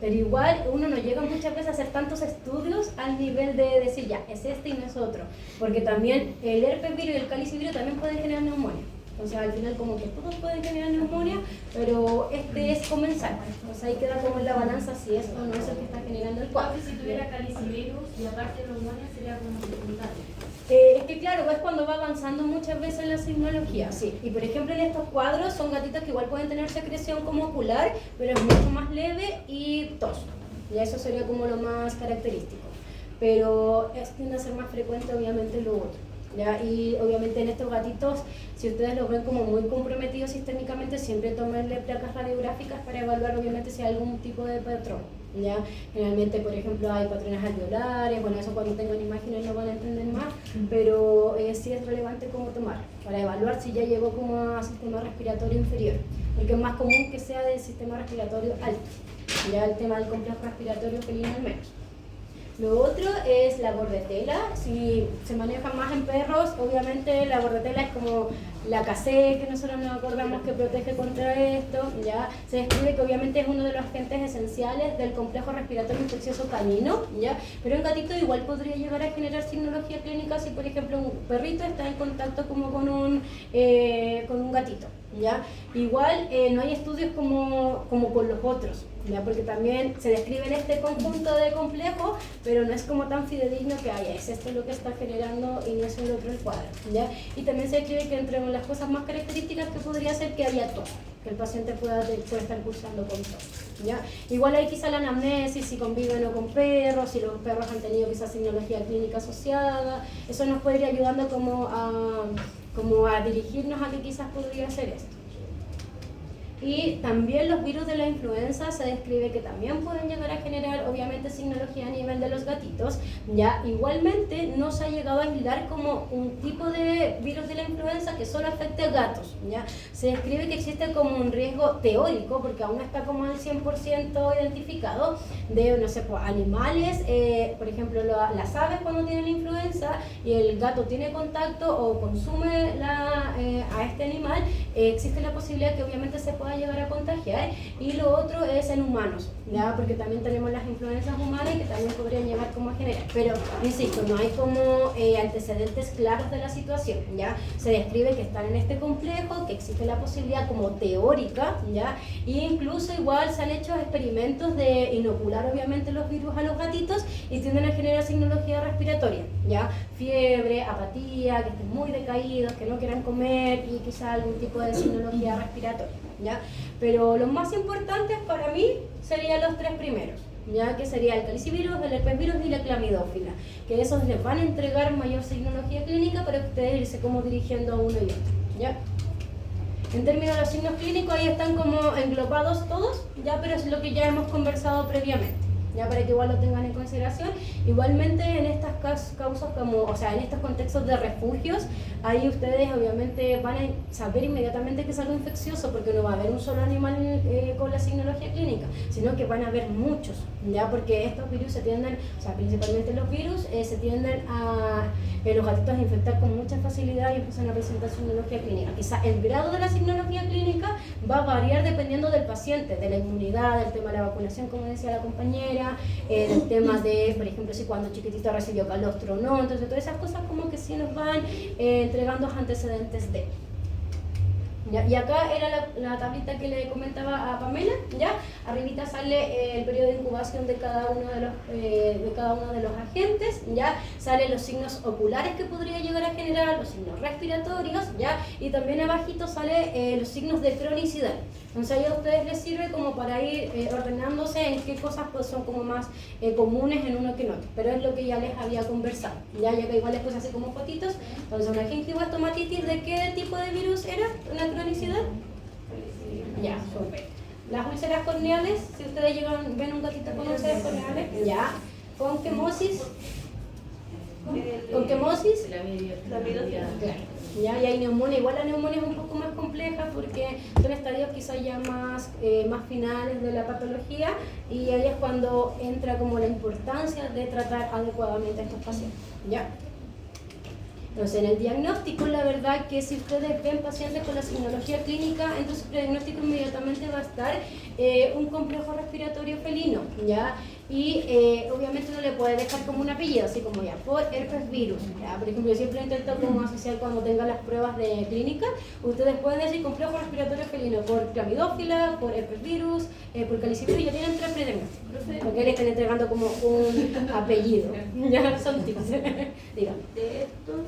Pero igual uno no llega muchas veces a hacer tantos estudios al nivel de decir ya, es este y no es otro. Porque también el herpes virus y el calicivirus también pueden generar neumonía. Entonces al final como que todos pueden generar neumonía, pero este es comensal. Entonces ahí queda como en la balanza si es o no es el que está generando el cuadro. Si tuviera calicivirus y aparte neumonía sería como secundario. Es que claro, es cuando va avanzando muchas veces la signología, sí. Y por ejemplo en estos cuadros son gatitos que igual pueden tener secreción como ocular, pero es mucho más leve y tos. Ya eso sería como lo más característico. Pero tiende a ser más frecuente obviamente lo otro. ¿Ya? Y obviamente en estos gatitos, si ustedes los ven como muy comprometidos sistémicamente, siempre tómenle placas radiográficas para evaluar obviamente si hay algún tipo de patrón. ¿Ya? Generalmente, por ejemplo, hay patrones alveolares, bueno, eso cuando tengan imágenes lo van a entender más, pero sí es relevante cómo tomar, para evaluar si ya llegó como a sistema respiratorio inferior, porque es más común que sea del sistema respiratorio alto, ya el tema del complejo respiratorio felino al menos. Lo otro es la bordetela. Si se maneja más en perros, obviamente la bordetela es como la casé, que nosotros nos acordamos que protege contra esto. ¿Ya? Se describe que obviamente es uno de los agentes esenciales del complejo respiratorio infeccioso canino, ¿ya? Pero en gatito igual podría llegar a generar signología clínica si por ejemplo un perrito está en contacto como con un gatito. ¿Ya? Igual no hay estudios como con los otros, ¿ya? Porque también se describe en este conjunto de complejos, pero no es como tan fidedigno que haya, es esto lo que está generando y no es el otro el cuadro, ¿ya? Y también se describe que entre las cosas más características que podría ser que haya tos, que el paciente pueda estar cursando con tos, ¿ya? Igual hay quizá la anamnesis, si conviven o con perros, si los perros han tenido quizás signología clínica asociada, eso nos puede ir ayudando como a dirigirnos a que quizás podría ser esto. Y también los virus de la influenza se describe que también pueden llegar a generar obviamente signología a nivel de los gatitos. Ya igualmente no se ha llegado a aislar como un tipo de virus de la influenza que solo afecte a gatos. Ya se describe que existe como un riesgo teórico, porque aún no está como al 100% identificado, de no sé, pues, animales, por ejemplo las aves cuando tienen influenza y el gato tiene contacto o consume a este animal, existe la posibilidad que obviamente se pueda llegar a contagiar. Y lo otro es en humanos, ¿ya? Porque también tenemos las influencias humanas que también podrían llegar como a generar, pero insisto, no hay como antecedentes claros de la situación, ¿ya? Se describe que están en este complejo, que existe la posibilidad como teórica, ¿ya? E incluso igual se han hecho experimentos de inocular obviamente los virus a los gatitos y tienden a generar signología respiratoria, ¿ya? Fiebre, apatía, que estén muy decaídos, que no quieran comer y quizá algún tipo de signología respiratoria, ¿ya? Pero los más importantes para mí serían los tres primeros, ¿ya? Que sería el calicivirus, el herpesvirus y la clamidófila, que esos les van a entregar mayor signología clínica para que ustedes irse como dirigiendo a uno y otro, ¿ya? En términos de los signos clínicos ahí están como englobados todos, ¿ya? Pero es lo que ya hemos conversado previamente, ya, para que igual lo tengan en consideración. Igualmente en estas causas como, o sea, en estos contextos de refugios, ahí ustedes obviamente van a saber inmediatamente que es algo infeccioso, porque no va a haber un solo animal con la signología clínica, sino que van a haber muchos, ya, porque estos virus se tienden, o sea, principalmente los virus, se tienden a los gatitos a infectar con mucha facilidad y empiezan a presentar signología clínica. Quizá el grado de la signología clínica va a variar dependiendo del paciente, de la inmunidad, del tema de la vacunación, como decía la compañera, del tema de, por ejemplo, si cuando chiquitito recibió calostro o no. Entonces todas esas cosas como que sí nos van entregando antecedentes de. ¿Ya? Y acá era la tablita que le comentaba a Pamela, ¿ya? Arribita sale el periodo de incubación de cada uno de los agentes, ¿ya? Salen los signos oculares que podría llegar a generar, los signos respiratorios, ¿ya? Y también abajito sale los signos de cronicidad. Entonces ahí a ustedes les sirve como para ir ordenándose en qué cosas pues, son como más comunes en uno que en otro, pero es lo que ya les había conversado, ya que igual les puse así como fotitos. Entonces una gingivaestomatitis, ¿de qué tipo de virus era? ¿Una cronicidad? Ya, súper. Las úlceras corneales, si ustedes ven un gatito con úlceras corneales, ya. Conquemosis. Conquemosis. Claro. Ya, y hay neumonía. Igual la neumonía es un poco más compleja porque son estadios quizás ya más finales de la patología, y ahí es cuando entra como la importancia de tratar adecuadamente a estos pacientes, ¿ya? Entonces, en el diagnóstico, la verdad que si ustedes ven pacientes con la signología clínica, entonces el diagnóstico inmediatamente va a estar un complejo respiratorio felino, ¿ya? Y obviamente uno le puede dejar como un apellido, así como ya, por herpes virus. ¿Ya? Por ejemplo, yo siempre intento como asociar cuando tengan las pruebas de clínica, ustedes pueden decir complejo respiratorio felino por clamidófila, por herpes virus, por calicivirus, y ya tienen 3 prediagnósticos, porque le están entregando como un apellido. Ya son tips. Dígame. De estos,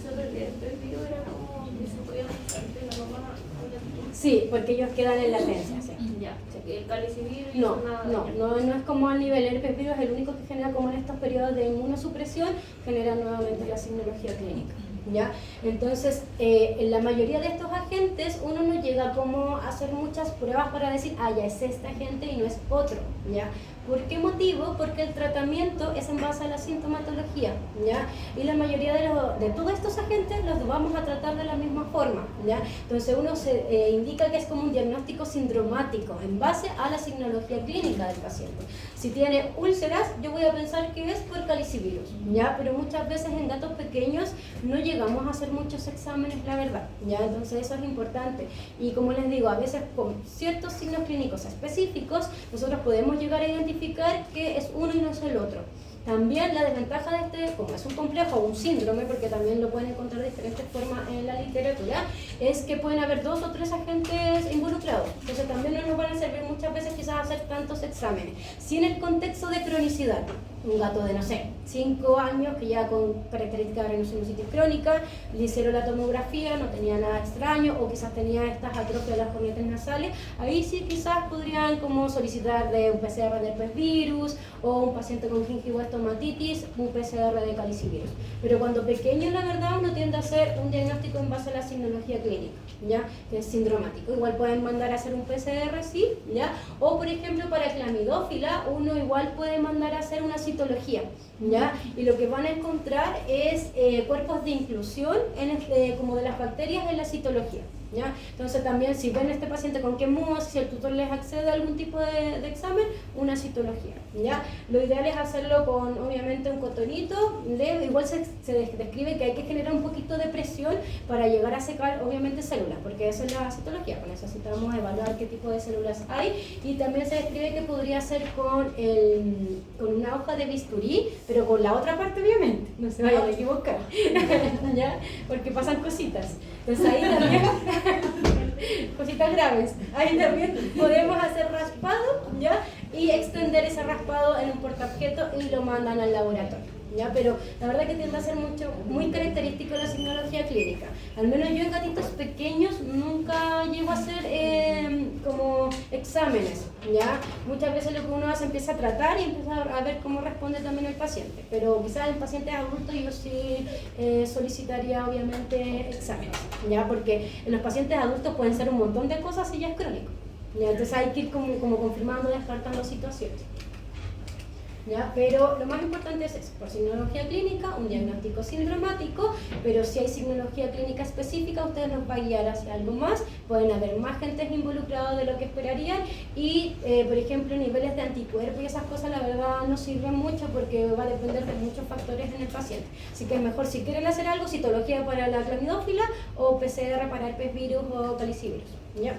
solo el herpes virus era como que se podía pasar de la mamá a la. Sí, porque ellos quedan en latencia. ¿Sí? Ya, el calicivirus y No, nada. no es como a nivel, el herpes virus es el único que genera como en estos periodos de inmunosupresión, genera nuevamente la signología clínica. ¿Ya? Entonces, en la mayoría de estos agentes uno no llega como a hacer muchas pruebas para decir, ah, ya es este agente y no es otro, ¿ya? ¿Por qué motivo? Porque el tratamiento es en base a la sintomatología, ¿ya? Y la mayoría de todos estos agentes los vamos a tratar de la misma forma, ¿ya? Entonces uno se indica que es como un diagnóstico sindromático en base a la signología clínica del paciente. Si tiene úlceras, yo voy a pensar que es por calicivirus, ¿ya? Pero muchas veces en gatos pequeños no llegamos a hacer muchos exámenes, la verdad, ¿ya? Entonces eso es importante. Y como les digo, a veces con ciertos signos clínicos específicos, nosotros podemos llegar a identificar que es uno y no es el otro. También la desventaja de este, como es un complejo o un síndrome, porque también lo pueden encontrar de diferentes formas en la literatura, es que pueden haber 2 o 3 agentes involucrados. Entonces también no nos van a servir muchas veces quizás hacer tantos exámenes. Sin el contexto de cronicidad. Un gato de, no sé, 5 años que ya con características de rinoceronositis crónica, le hicieron la tomografía, no tenía nada extraño, o quizás tenía estas atrofias de las cornetas nasales, ahí sí quizás podrían como solicitar de un PCR de herpes virus, o un paciente con gingivoestomatitis, un PCR de calicivirus. Pero cuando pequeño, la verdad, uno tiende a hacer un diagnóstico en base a la signología clínica, ¿ya? Que es sindromático. Igual pueden mandar a hacer un PCR, sí, ¿ya? O por ejemplo, para clamidófila, uno igual puede mandar a hacer una citología, ¿ya? Y lo que van a encontrar es cuerpos de inclusión como de las bacterias en la citología, ¿ya? Entonces también si ven a este paciente con quemosis, si el tutor les accede a algún tipo de examen, una citología, ¿ya? Lo ideal es hacerlo con obviamente un cotonito, igual se describe que hay que generar un poquito de presión para llegar a secar obviamente células, porque eso es la citología, pues necesitamos evaluar qué tipo de células hay, y también se describe que podría ser con una hoja de bisturí, pero con la otra parte obviamente, no se vayan a equivocar, ¿ya? Porque pasan cositas. Entonces ahí también, cositas graves, ahí también podemos hacer raspado, ¿ya? Y extender ese raspado en un portaobjeto y lo mandan al laboratorio. ¿Ya? Pero la verdad que tiende a ser muy característico la signología clínica. Al menos yo en gatitos pequeños nunca llego a hacer como exámenes, ¿ya? Muchas veces lo que uno hace empieza a tratar y empieza a ver cómo responde también el paciente. Pero quizás en pacientes adultos yo sí solicitaría obviamente exámenes, ¿ya? Porque en los pacientes adultos pueden ser un montón de cosas y ya es crónico, ¿ya? Entonces hay que ir como confirmando, descartando situaciones. ¿Ya? Pero lo más importante es eso, por signología clínica, un diagnóstico sindromático, pero si hay signología clínica específica, usted nos va a guiar hacia algo más, pueden haber más gentes involucrados de lo que esperarían y, por ejemplo, niveles de anticuerpos y esas cosas, la verdad, no sirven mucho porque va a depender de muchos factores en el paciente. Así que es mejor, si quieren hacer algo, citología para la clamidófila o PCR para herpes virus o calicivirus, ¿ya?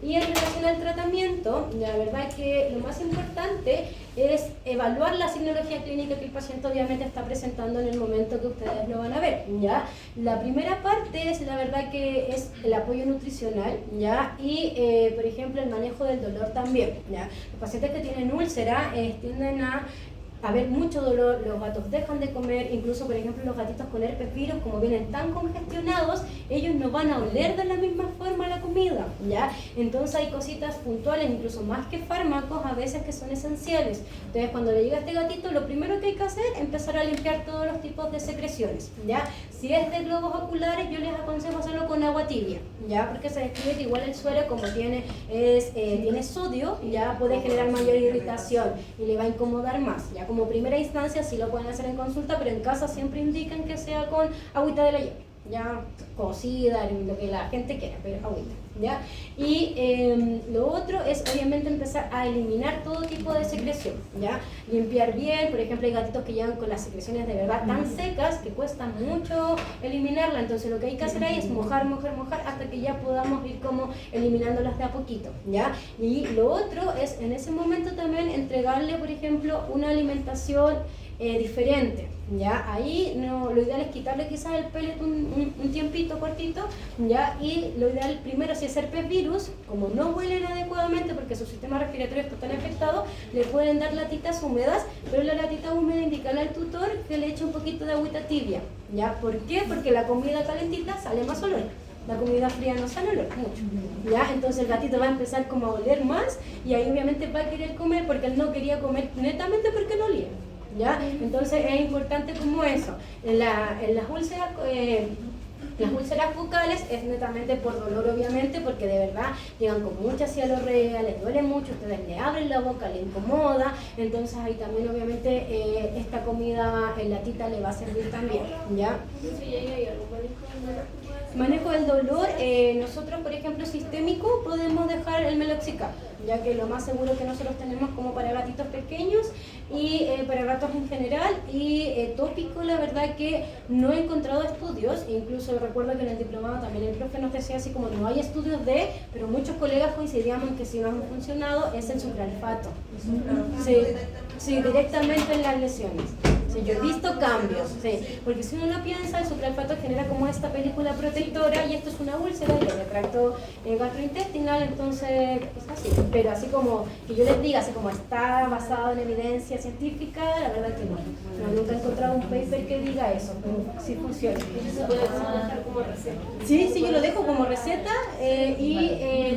Y en relación al tratamiento, la verdad que lo más importante es evaluar la signología clínica que el paciente obviamente está presentando en el momento que ustedes lo van a ver, ¿ya? La primera parte es, la verdad que es el apoyo nutricional, ¿ya? Y, por ejemplo, el manejo del dolor también, ¿ya? Los pacientes que tienen úlcera tienden a haber mucho dolor, los gatos dejan de comer, incluso por ejemplo los gatitos con herpes virus, como vienen tan congestionados, ellos no van a oler de la misma forma la comida, ¿ya? Entonces hay cositas puntuales, incluso más que fármacos, a veces que son esenciales. Entonces cuando le llega a este gatito, lo primero que hay que hacer es empezar a limpiar todos los tipos de secreciones, ¿ya? Si es de globos oculares, yo les aconsejo hacerlo con agua tibia, ¿ya? Porque se describe que igual el suero, como tiene sodio, ya puede generar mayor irritación y le va a incomodar más, ¿ya? Como primera instancia sí lo pueden hacer en consulta, pero en casa siempre indican que sea con agüita de la llave, ya cocida, lo que la gente quiera, pero agüita, ¿ya? Y lo otro es obviamente empezar a eliminar todo tipo de secreción, ¿ya? Limpiar bien, por ejemplo hay gatitos que llegan con las secreciones de verdad tan secas que cuesta mucho eliminarla, entonces lo que hay que hacer ahí es mojar hasta que ya podamos ir como eliminándolas de a poquito, ¿ya? Y lo otro es en ese momento también entregarle, por ejemplo, una alimentación diferente, ¿ya? Ahí no, lo ideal es quitarle quizás el pellet un tiempito cortito, ¿ya? Y lo ideal primero, si es herpes virus, como no huelen adecuadamente porque su sistema respiratorio está tan afectado, le pueden dar latitas húmedas, pero la latita húmeda indicarle al tutor que le eche un poquito de agüita tibia, ¿ya? ¿Por qué? Porque la comida calentita sale más olor. La comida fría no sale olor mucho, ¿ya? Entonces el gatito va a empezar como a oler más y ahí obviamente va a querer comer porque él no quería comer netamente porque no olía, ¿ya? Entonces es importante como eso. En las úlceras bucales es netamente por dolor obviamente, porque de verdad llegan con mucha cialorrea, les duele mucho, ustedes le abren la boca, le incomoda, entonces ahí también obviamente esta comida en latita le va a servir también, ¿ya? Manejo del dolor, nosotros por ejemplo sistémico podemos dejar el meloxicam, ya que lo más seguro que nosotros tenemos como para gatitos pequeños y para gatos en general, y tópico la verdad que no he encontrado estudios, incluso recuerdo que en el diplomado también el profe nos decía así como no hay estudios pero muchos colegas coincidíamos en que si no han funcionado es el sucralfato, sí, directamente en las lesiones. Sí, yo he visto cambios, sí, porque si uno lo piensa, el sucralfato genera como esta película protectora y esto es una úlcera del tracto gastrointestinal, entonces es así, pero así como que yo les diga, así como está basado en evidencia científica, la verdad que no, nunca he encontrado un paper que diga eso, pero sí funciona. ¿Se puede dejar como receta? Sí, yo lo dejo como receta y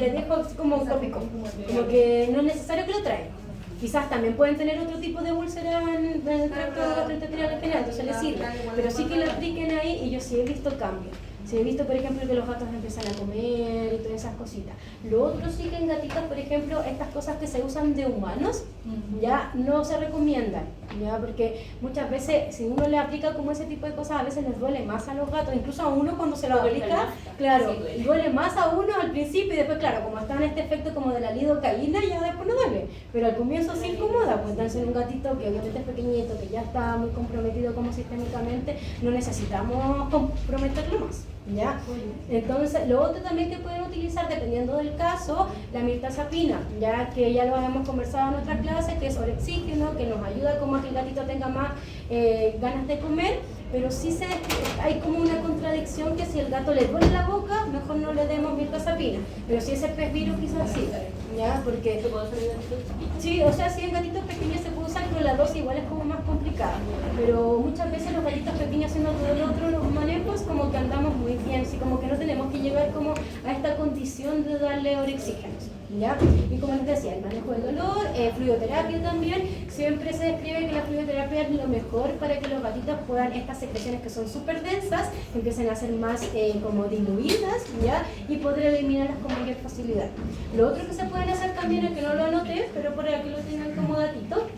le dejo así como tópico, como que no es necesario que lo traigan. Quizás también pueden tener otro tipo de úlcera en el tracto gastrointestinal en general, entonces les sirve. Pero sí que lo apliquen ahí y yo sí he visto cambios. Sí he visto, por ejemplo, que los gatos empiezan a comer y todas esas cositas. Lo otro sí que en gatitos, por ejemplo, estas cosas que se usan de humanos, ya no se recomiendan, ya porque muchas veces si uno le aplica como ese tipo de cosas, a veces les duele más a los gatos, incluso a uno cuando se lo aplica, claro, duele más a uno al principio y después, claro, como está en este efecto como de la lidocaína, ya después no duele, pero al comienzo sí incomoda, pues entonces un gatito que obviamente es pequeñito, que ya está muy comprometido como sistémicamente, no necesitamos comprometerlo más. ¿Ya? Entonces, lo otro también que pueden utilizar, dependiendo del caso, la mirtazapina, ya que ya lo habíamos conversado en otra clase, que es orexígeno, que nos ayuda como a que el gatito tenga más ganas de comer, pero sí hay como una contradicción que si el gato le duele la boca, mejor no le demos mirtazapina, pero si es herpes virus quizás sí, ¿ya? Porque sí, o sea, si en gatitos pequeños se puede usar, pero la dosis igual es como más complicada, pero muchas veces los gatitos pequeños haciendo todo el otro, los manejos, como que andamos muy bien, así como que no tenemos que llegar como a esta condición de darle orexígenos, ¿ya? Y como les decía, el manejo del dolor, fluidoterapia también, siempre se describe que la fluidoterapia es lo mejor para que los gatitos puedan, estas secreciones que son súper densas, empiecen a ser más como diluidas, ¿ya? Y poder eliminarlas con mayor facilidad. Lo otro que se pueden hacer también, es que no lo anoté, pero para que lo tengan como datito,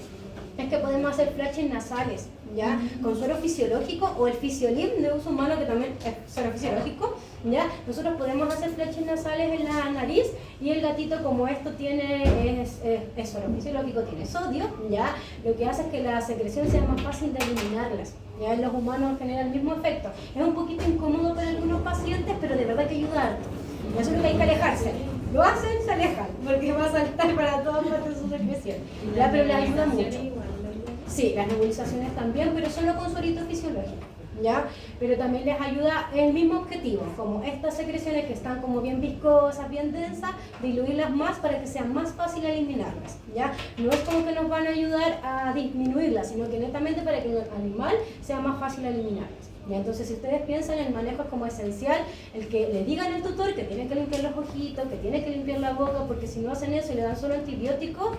es que podemos hacer flashes nasales, ¿ya? Con suero fisiológico o el Fisiolin de uso humano, que también es suero fisiológico, ¿ya? Nosotros podemos hacer flashes nasales en la nariz y el gatito, como esto es suero fisiológico, tiene sodio, ¿ya? Lo que hace es que la secreción sea más fácil de eliminarlas. Ya en los humanos genera el mismo efecto. Es un poquito incómodo para algunos pacientes, pero de verdad que ayuda harto. Eso es lo que hay que alejarse. Lo hacen, se alejan, porque va a saltar para todas partes su secreción. ¿Ya? Pero les ayuda mucho. Sí, las nebulizaciones también, pero solo con suerito fisiológico, ¿ya? Pero también les ayuda el mismo objetivo, como estas secreciones que están como bien viscosas, bien densas, diluirlas más para que sea más fácil eliminarlas, ¿ya? No es como que nos van a ayudar a disminuirlas, sino que netamente para que el animal sea más fácil eliminarlas. ¿Ya? Entonces, si ustedes piensan, el manejo es como esencial, el que le digan al tutor que tiene que limpiar los ojitos, que tiene que limpiar la boca, porque si no hacen eso y le dan solo antibióticos,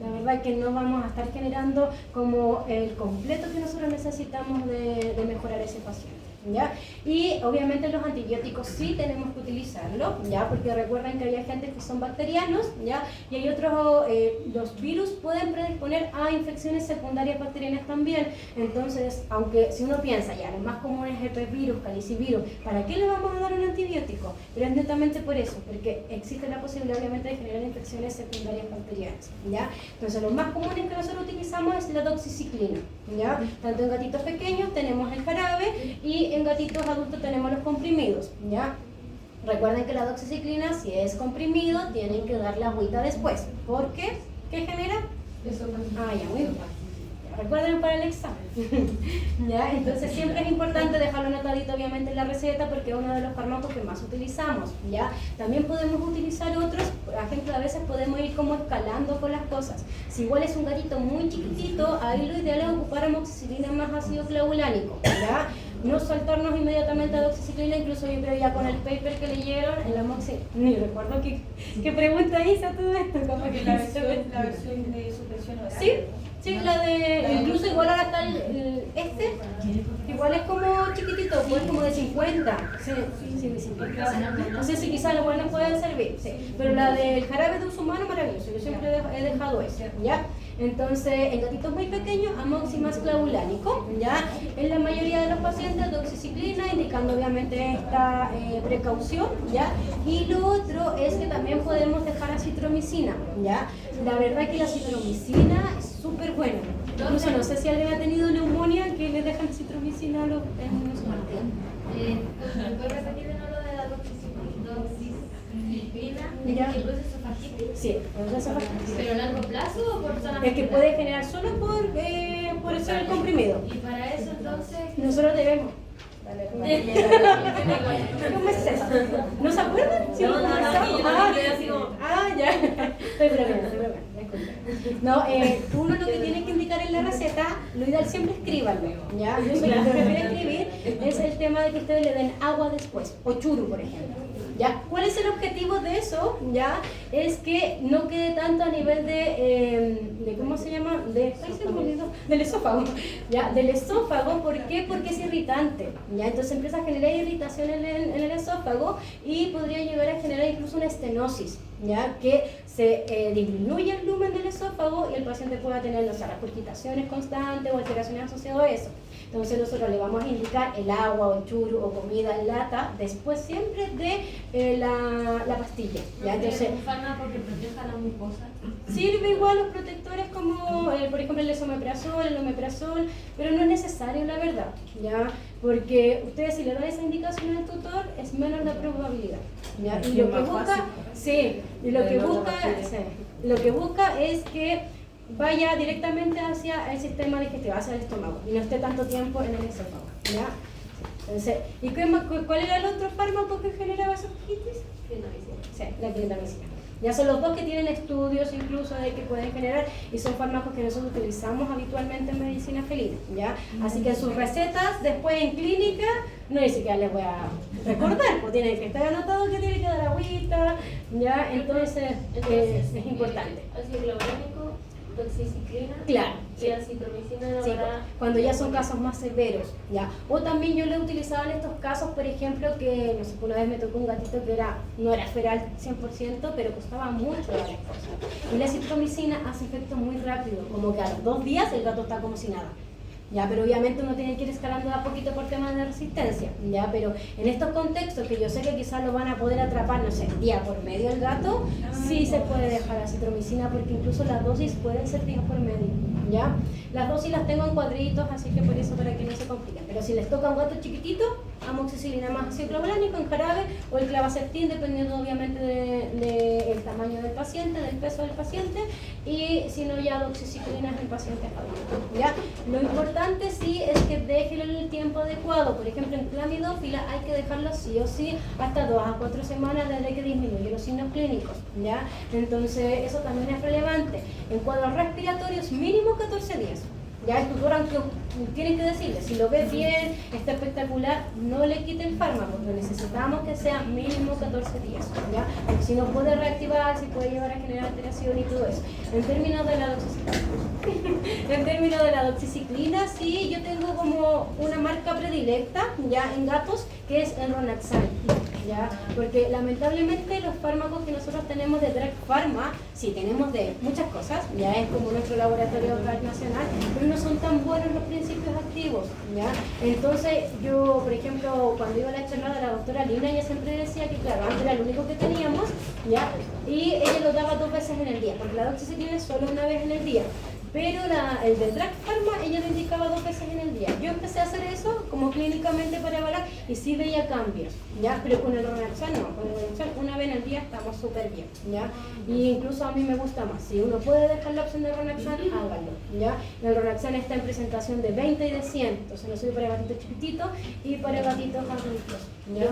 La verdad es que no vamos a estar generando como el completo que nosotros necesitamos de mejorar ese paciente. ¿Ya? Y obviamente los antibióticos sí tenemos que utilizarlos, ¿ya? Porque recuerden que hay agentes que son bacterianos, ¿ya? Y hay otros, los virus pueden predisponer a infecciones secundarias bacterianas también. Entonces, aunque si uno piensa, ya, lo más común es herpesvirus, calicivirus, ¿para qué le vamos a dar un antibiótico? Pero es netamente por eso, porque existe la posibilidad obviamente de generar infecciones secundarias bacterianas, ¿ya? Entonces, lo más común que nosotros utilizamos es la doxiciclina, ¿ya? Tanto en gatitos pequeños tenemos el jarabe y en gatitos adultos tenemos los comprimidos, ¿ya? Recuerden que la doxiciclina, si es comprimido, tienen que dar la agüita después. ¿Por qué? ¿Qué genera? Ah, ya, muy bien. Recuerden para el examen. ¿Ya? Entonces siempre es importante dejarlo anotadito obviamente en la receta porque es uno de los fármacos que más utilizamos. ¿Ya? También podemos utilizar otros, por ejemplo a veces podemos ir como escalando con las cosas. Si igual es un gatito muy chiquitito, ahí lo ideal es ocupar amoxicilina más ácido clavulánico. ¿Ya? No saltarnos inmediatamente a doxiciclina, incluso yo creo ya con el paper que leyeron, en la ni recuerdo qué pregunta hice a todo esto. Como que La versión de supresión oral. Sí. Sí, la de, incluso igual ahora está igual es como chiquitito, pues como de 50. Sí. No sé si quizás igual nos pueden servir, sí. Pero la del jarabe de uso humano, maravilloso, yo siempre he dejado ese, ¿ya? Entonces, en gatitos muy pequeños, amoxi más clavulánico, ¿ya? En la mayoría de los pacientes, doxiciclina, indicando obviamente esta precaución, ¿ya? Y lo otro es que también podemos dejar acitromicina, ¿ya? La verdad es que la acitromicina es súper buena. Incluso no sé si alguien ha tenido neumonía que le dejan acitromicina en los ¿Me puedes repetir de nuevo lo de la doxiciclina? Ya. ¿Qué produce esofagitis? Sí, esofagitis. ¿Pero a largo plazo o por solamente? Es que puede generar solo por eso el comprimido. Y para eso entonces... Nosotros debemos. ¿Cómo es eso? ¿No se acuerdan? ¿Sí lo conversamos? Ya. Estoy bromeando. No, uno lo que tiene que indicar en la receta, lo ideal siempre escríbanlo, ¿ya? Yo soy la que prefiero escribir, es el tema de que ustedes le den agua después, o churu, por ejemplo. ¿Ya? ¿Cuál es el objetivo de eso? ¿Ya? Es que no quede tanto a nivel de ¿cómo se llama? Del esófago. ¿Ya? Del esófago, ¿por qué? Porque es irritante. ¿Ya? Entonces empieza a generar irritación en el esófago y podría llegar a generar incluso una estenosis, ¿ya? Que se disminuye el lumen del esófago y el paciente pueda tener, no sé, regurgitaciones constantes o alteraciones asociadas a eso. Entonces nosotros le vamos a indicar el agua o el churu o comida en lata después siempre de la pastilla. ¿Ya? Entonces, ¿un fármaco que proteja la mucosa? Sirve igual los protectores como, por ejemplo, el esomeprazol, el omeprazol, pero no es necesario la verdad, ¿ya? Porque ustedes si le dan esa indicación al tutor es menos la probabilidad, ¿ya? Y lo que busca, lo que busca es que vaya directamente hacia el sistema digestivo, hacia el estómago, y no esté tanto tiempo en el esófago, ¿ya? Entonces, ¿y cuál era el otro fármaco que generaba esofagitis? Sí, la clindamicina. Ya son los dos que tienen estudios incluso de que pueden generar y son fármacos que nosotros utilizamos habitualmente en medicina felina, ¿ya? Así que en sus recetas, después en clínica, no ni siquiera les voy a recordar, pues tienen que estar anotado que tiene que dar agüita, ¿ya? Entonces es importante. Ácido clavulánico, doxiciclina, Claro, y acitromicina sí, para... cuando ya son casos más severos, ¿ya? O también yo lo he utilizado en estos casos, por ejemplo, que no sé, una vez me tocó un gatito que no era feral 100%, pero costaba mucho la respuesta. Y la acitromicina hace efecto muy rápido, como que a los 2 días el gato está como si nada. Ya, pero obviamente uno tiene que ir escalando de a poquito por temas de resistencia, ya, pero en estos contextos que yo sé que quizás lo van a poder atrapar, no sé, día por medio el gato, sí se puede dejar acitromicina porque incluso las dosis pueden ser día por medio, ya. Las dosis las tengo en cuadritos, así que por eso para que no se compliquen, pero si les toca a un gato chiquitito, amoxicilina más ácido clavulánico en jarabe o el clavacertín, dependiendo obviamente del tamaño del paciente, del peso del paciente, y si no ya doxiciclina en pacientes adultos, ya. Lo importante sí es que déjenlo en el tiempo adecuado. Por ejemplo, en clamidófila hay que dejarlo sí o sí hasta 2 a 4 semanas desde que disminuyen los signos clínicos, ¿ya? Entonces eso también es relevante. En cuadros respiratorios mínimo 14 días, Ya el tutor, aunque tiene que decirle, si lo ves bien, está espectacular, no le quite el fármaco, porque necesitamos que sea mínimo 14 días, ¿ya? Porque si no puede reactivar, si puede llevar a generar alteración y todo eso. En términos de la doxiciclina, en términos de la doxiciclina, sí, yo tengo como una marca predilecta, ya en gatos, que es el Ronaxan, ¿ya? Porque lamentablemente los fármacos que nosotros tenemos de Drug Pharma, sí, tenemos de muchas cosas, ya es como nuestro laboratorio nacional, pero no son tan buenos los principios activos, ¿ya? Entonces yo, por ejemplo, cuando iba a la charla de la doctora Lina, ella siempre decía que claro, antes era el único que teníamos, ¿ya? Y ella lo daba 2 veces en el día, porque la doxiciclina es solo una vez en el día. Pero el del Drug Pharma, ella lo indicaba 2 veces en el día. Yo empecé a hacer eso como clínicamente para evaluar y sí veía cambios, ¿ya? Pero con el Ronaxan no, con el Ronaxan una vez en el día estamos súper bien, ¿ya? Y incluso a mí me gusta más. Si uno puede dejar la opción de Ronaxan, hágalo, ¿ya? El Ronaxan está en presentación de 20 y de 100, entonces lo sirve para gatitos chiquititos y para gatitos adultos, ¿ya?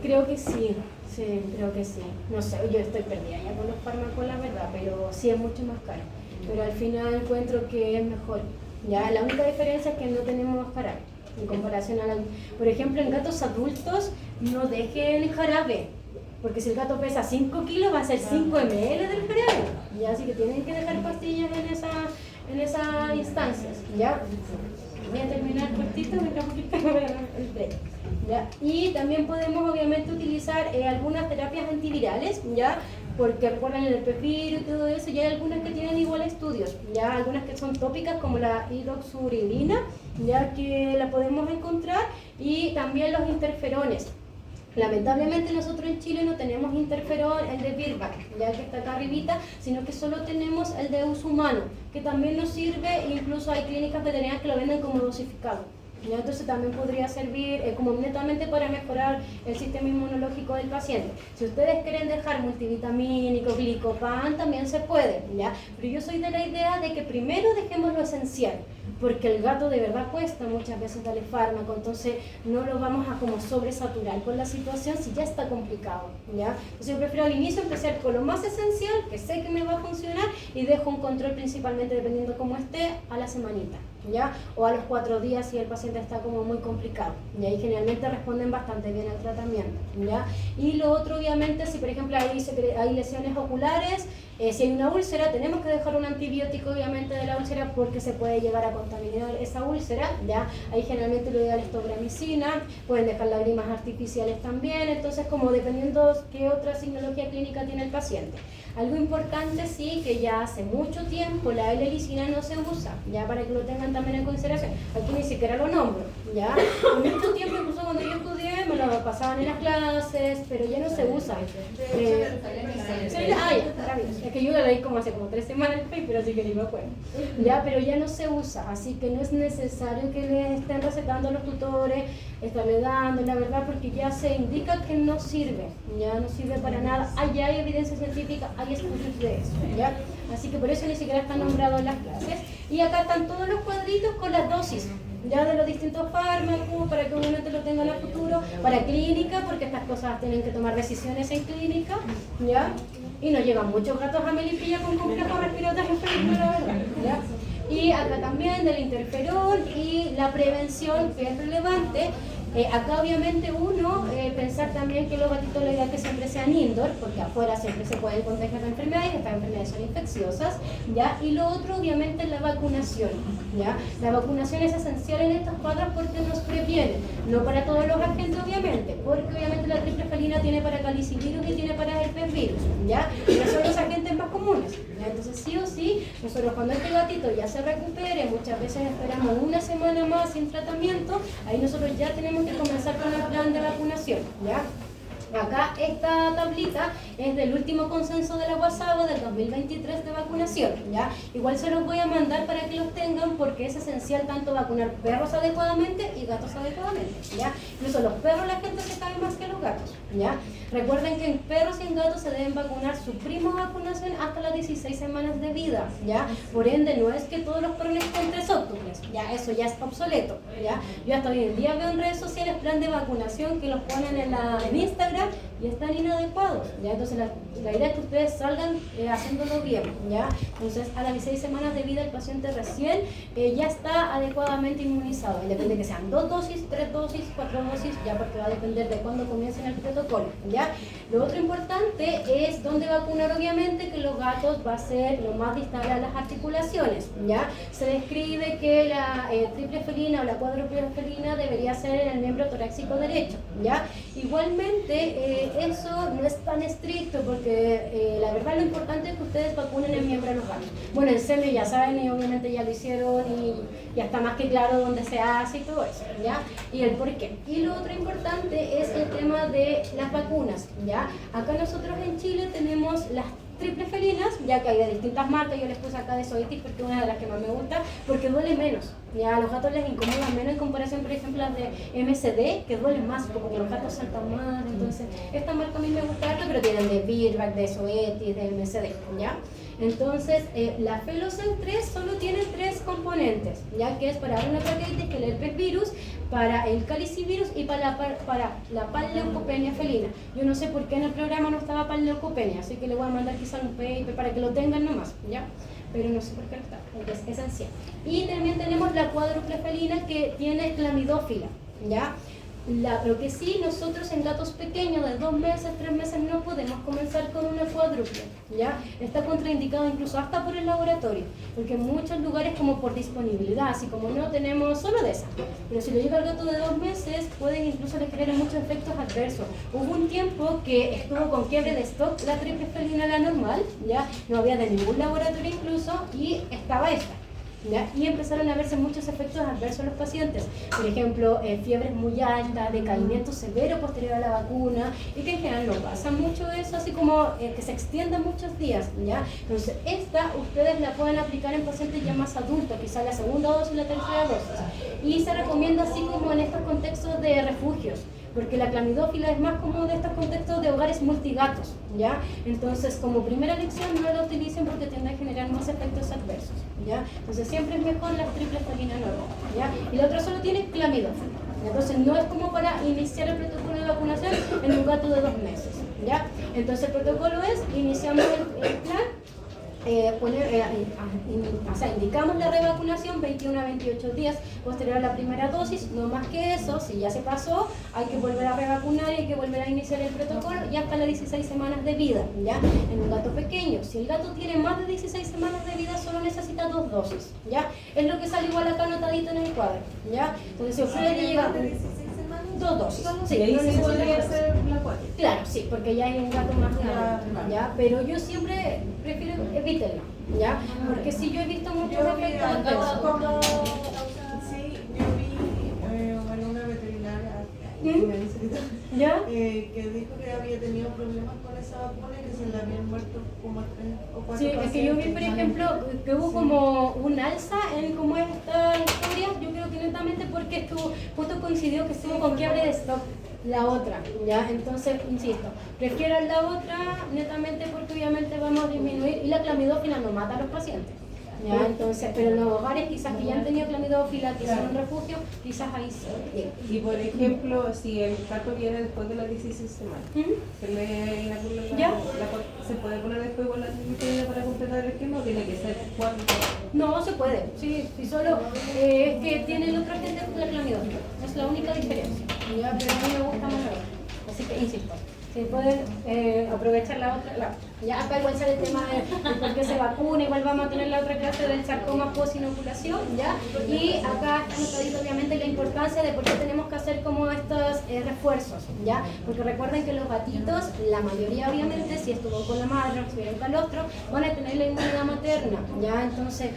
Creo que sí. Sí, creo que sí. No sé, yo estoy perdida ya con los fármacos, la verdad, pero sí es mucho más caro. Pero al final encuentro que es mejor. Ya, la única diferencia es que no tenemos jarabe en comparación a la... Por ejemplo, en gatos adultos no dejen jarabe, porque si el gato pesa 5 kilos va a ser 5 ml del jarabe. Ya, así que tienen que dejar pastillas en esas instancias. Ya, voy a terminar cortito, me voy a dar el break. ¿Ya? Y también podemos obviamente utilizar algunas terapias antivirales, ¿ya? Porque recuerdan el pepiro y todo eso, y hay algunas que tienen igual estudios, ya algunas que son tópicas como la hidroxuridina, ya que la podemos encontrar, y también los interferones. Lamentablemente nosotros en Chile no tenemos interferón, el de Virbac, ya que está acá arribita, sino que solo tenemos el de uso humano, que también nos sirve, e incluso hay clínicas veterinarias que lo venden como dosificado. ¿Ya? Entonces también podría servir como netamente para mejorar el sistema inmunológico del paciente. Si ustedes quieren dejar multivitamínico, glicopan, también se puede, ¿ya? Pero yo soy de la idea de que primero dejemos lo esencial, porque el gato de verdad cuesta muchas veces darle fármaco, entonces no lo vamos a como sobresaturar con la situación si ya está complicado, ¿ya? Entonces yo prefiero al inicio empezar con lo más esencial, que sé que me va a funcionar, y dejo un control principalmente, dependiendo cómo esté, a la semanita, ¿ya? O a los 4 días si el paciente está como muy complicado, ¿ya? Y generalmente responden bastante bien al tratamiento, ¿ya? Y lo otro, obviamente, si por ejemplo hay lesiones oculares, si hay una úlcera, tenemos que dejar un antibiótico obviamente de la úlcera, porque se puede llegar a contaminar esa úlcera, ¿ya? Ahí generalmente lo ideal es tobramicina, pueden dejar lágrimas artificiales también, entonces como dependiendo qué otra signología clínica tiene el paciente. Algo importante sí, que ya hace mucho tiempo la L-lisina no se usa, ya para que lo tengan también en consideración. Aquí ni siquiera lo nombro, ya. Por mucho tiempo, incluso cuando yo estudié, me lo pasaban en las clases, pero ya no se usa. Maravilloso. Es que yo lo leí como hace como 3 semanas el paper, así que ni me acuerdo. Ya, pero ya no se usa, así que no es necesario que le estén recetando a los tutores, estarle dando, la verdad, porque ya se indica que no sirve, ya no sirve para nada. Allá hay evidencia científica, hay estudios de eso, ¿ya? Así que por eso ni siquiera están nombrados en las clases. Y acá están todos los cuadritos con las dosis, ya de los distintos fármacos, para que obviamente lo tengan a futuro, para clínica, porque estas cosas tienen que tomar decisiones en clínica, ¿ya? Y nos llegan muchos gatos a Melipilla con complejo respiratorio enfermo, la verdad, ¿ya? Y acá también del interferón y la prevención, que es relevante. Acá obviamente uno, pensar también que los gatitos la idea es que siempre sean indoor, porque afuera siempre se pueden contagiar de enfermedades, estas enfermedades son infecciosas, ¿ya? Y lo otro obviamente es la vacunación, ¿ya? La vacunación es esencial en estos cuadros porque nos previene, no para todos los agentes obviamente, porque obviamente la triple felina tiene para calicivirus y tiene para herpes virus, ¿ya? Pero son los agentes más comunes, ¿ya? Entonces sí o sí, nosotros cuando este gatito ya se recupere, muchas veces esperamos una semana más sin tratamiento, ahí nosotros ya tenemos que comenzar con el plan de vacunación, ¿ya? Acá esta tablita es del último consenso de la WhatsApp del 2023 de vacunación, ¿ya? Igual se los voy a mandar para que los tengan, porque es esencial tanto vacunar perros adecuadamente y gatos adecuadamente, ¿ya? Incluso los perros la gente se cae más que los gatos, ¿ya? Recuerden que en perros y en gatos se deben vacunar su prima vacunación hasta las 16 semanas de vida, ¿ya? Por ende, no es que todos los perros necesiten 3 óptulas, ya eso ya es obsoleto, ¿ya? Yo hasta hoy en día veo en redes sociales plan de vacunación que los ponen en Instagram, ahora y están inadecuados, ¿ya? Entonces la idea es que ustedes salgan haciéndolo bien, ¿ya? Entonces a las 16 semanas de vida el paciente recién ya está adecuadamente inmunizado, depende que sean 2 dosis, 3 dosis, 4 dosis, ya porque va a depender de cuándo comiencen el protocolo, ¿ya? Lo otro importante es dónde vacunar, obviamente, que los gatos va a ser lo más distal a las articulaciones, ¿ya? Se describe que la triple felina o la cuádruple felina debería ser en el miembro torácico derecho, ¿ya? Igualmente, eso no es tan estricto porque la verdad lo importante es que ustedes vacunen el miembro de los gatos. Bueno, el semio ya saben y obviamente ya lo hicieron y ya está más que claro dónde se hace y todo eso, ¿ya? Y el por qué. Y lo otro importante es el tema de las vacunas, ¿ya? Acá nosotros en Chile tenemos las triples felinas, ya que hay de distintas marcas. Yo les puse acá de Zoetis porque es una de las que más me gusta, porque duele menos, ya a los gatos les incomoda menos en comparación, por ejemplo, las de MSD, que duelen más, como que los gatos saltan más. Entonces esta marca a mí me gusta harto, pero tienen de Virbac, de Zoetis, de MSD, ¿ya? Entonces, la Felocel 3 solo tiene 3 componentes, ya que es para una paquete, que el herpes virus, para el calicivirus y para la panleucopenia felina. Yo no sé por qué en el programa no estaba panleucopenia, así que le voy a mandar quizá un paper para que lo tengan nomás, ¿ya? Pero no sé por qué no está, porque es esencial. Y también tenemos la cuádruple felina, que tiene clamidófila, ¿ya? Lo que sí, nosotros en gatos pequeños de 2 meses, 3 meses no podemos comenzar con una cuádruple, ¿ya? Está contraindicado incluso hasta por el laboratorio, porque en muchos lugares como por disponibilidad, así como no tenemos solo de esa. Pero si lo lleva el gato de 2 meses, pueden incluso le generar muchos efectos adversos. Hubo un tiempo que estuvo con quiebre de stock la triple felina, la normal, ¿ya? No había de ningún laboratorio incluso, y estaba esta, ¿ya? Y empezaron a verse muchos efectos adversos en los pacientes, por ejemplo, fiebres muy altas, decaimiento severo posterior a la vacuna, y que en general no pasa mucho eso, así como que se extienda muchos días, ¿ya? Entonces esta ustedes la pueden aplicar en pacientes ya más adultos, quizás la segunda dosis y la tercera dosis, y se recomienda así como en estos contextos de refugios, porque la clamidófila es más como de estos contextos de hogares multigatos, ¿ya? Entonces, como primera elección, no la utilicen porque tiende a generar más efectos adversos, ¿ya? Entonces, siempre es mejor las triples felinas normal, ¿ya? Y la otra solo tiene clamidófila, entonces no es como para iniciar el protocolo de vacunación en un gato de 2 meses, ¿ya? Entonces, el protocolo es, iniciamos el plan, indicamos la revacunación 21 a 28 días posterior a la primera dosis, no más que eso. Si ya se pasó, hay que volver a revacunar y hay que volver a iniciar el protocolo y hasta las 16 semanas de vida, ¿ya? En un gato pequeño, si el gato tiene más de 16 semanas de vida, solo necesita 2 dosis, ¿ya? Es lo que sale igual acá anotadito en el cuadro, ¿ya? Entonces, si ustedes le llegan 2 dosis, sí, y ahí no sí necesita podría más. ser la cuádruple. Claro, sí, porque ya hay un gato más grande, ¿ya? Pero yo siempre prefiero evítenlo, ¿ya? Porque si yo he visto muchos efectos adversos. Sí, yo vi bueno, una veterinaria que me dice ¿Ya? que dijo que había tenido problemas con esa vacuna y que se le habían muerto como 3 o 4 Sí, es que yo vi, por ejemplo, que hubo como un alza en cómo es esta historia, yo creo que netamente porque estuvo, justo coincidió que estuvo con quiebre de stock la otra, ¿ya? Entonces, insisto, prefieran la otra netamente porque obviamente vamos a disminuir, y la clamidófila no mata a los pacientes, ¿ya? Entonces, pero en los hogares quizás que ya han tenido clamidófila, que son un refugio, quizás ahí sí. Y por ejemplo, si el gato viene después de las 16 semanas, se le inocula ¿Ya? ¿se puede poner después igual la triple para completar el esquema o tiene que ser 4? No, se puede, sí, y solo es que tiene el otro agente la clamidófila, es la única diferencia, ¿ya? Pero a mí me gusta más la otra, así que insisto, si pueden aprovechar la otra, ya acá igual sale el tema de por qué se vacuna, igual vamos a tener la otra clase del sarcoma post-inoculación, ¿ya? Y acá está notadito obviamente la importancia de por qué tenemos que hacer como estos refuerzos, ¿ya? Porque recuerden que los gatitos, la mayoría obviamente, si estuvo con la madre o estuvieron calostro, van a tener la inmunidad materna, ¿ya? Entonces,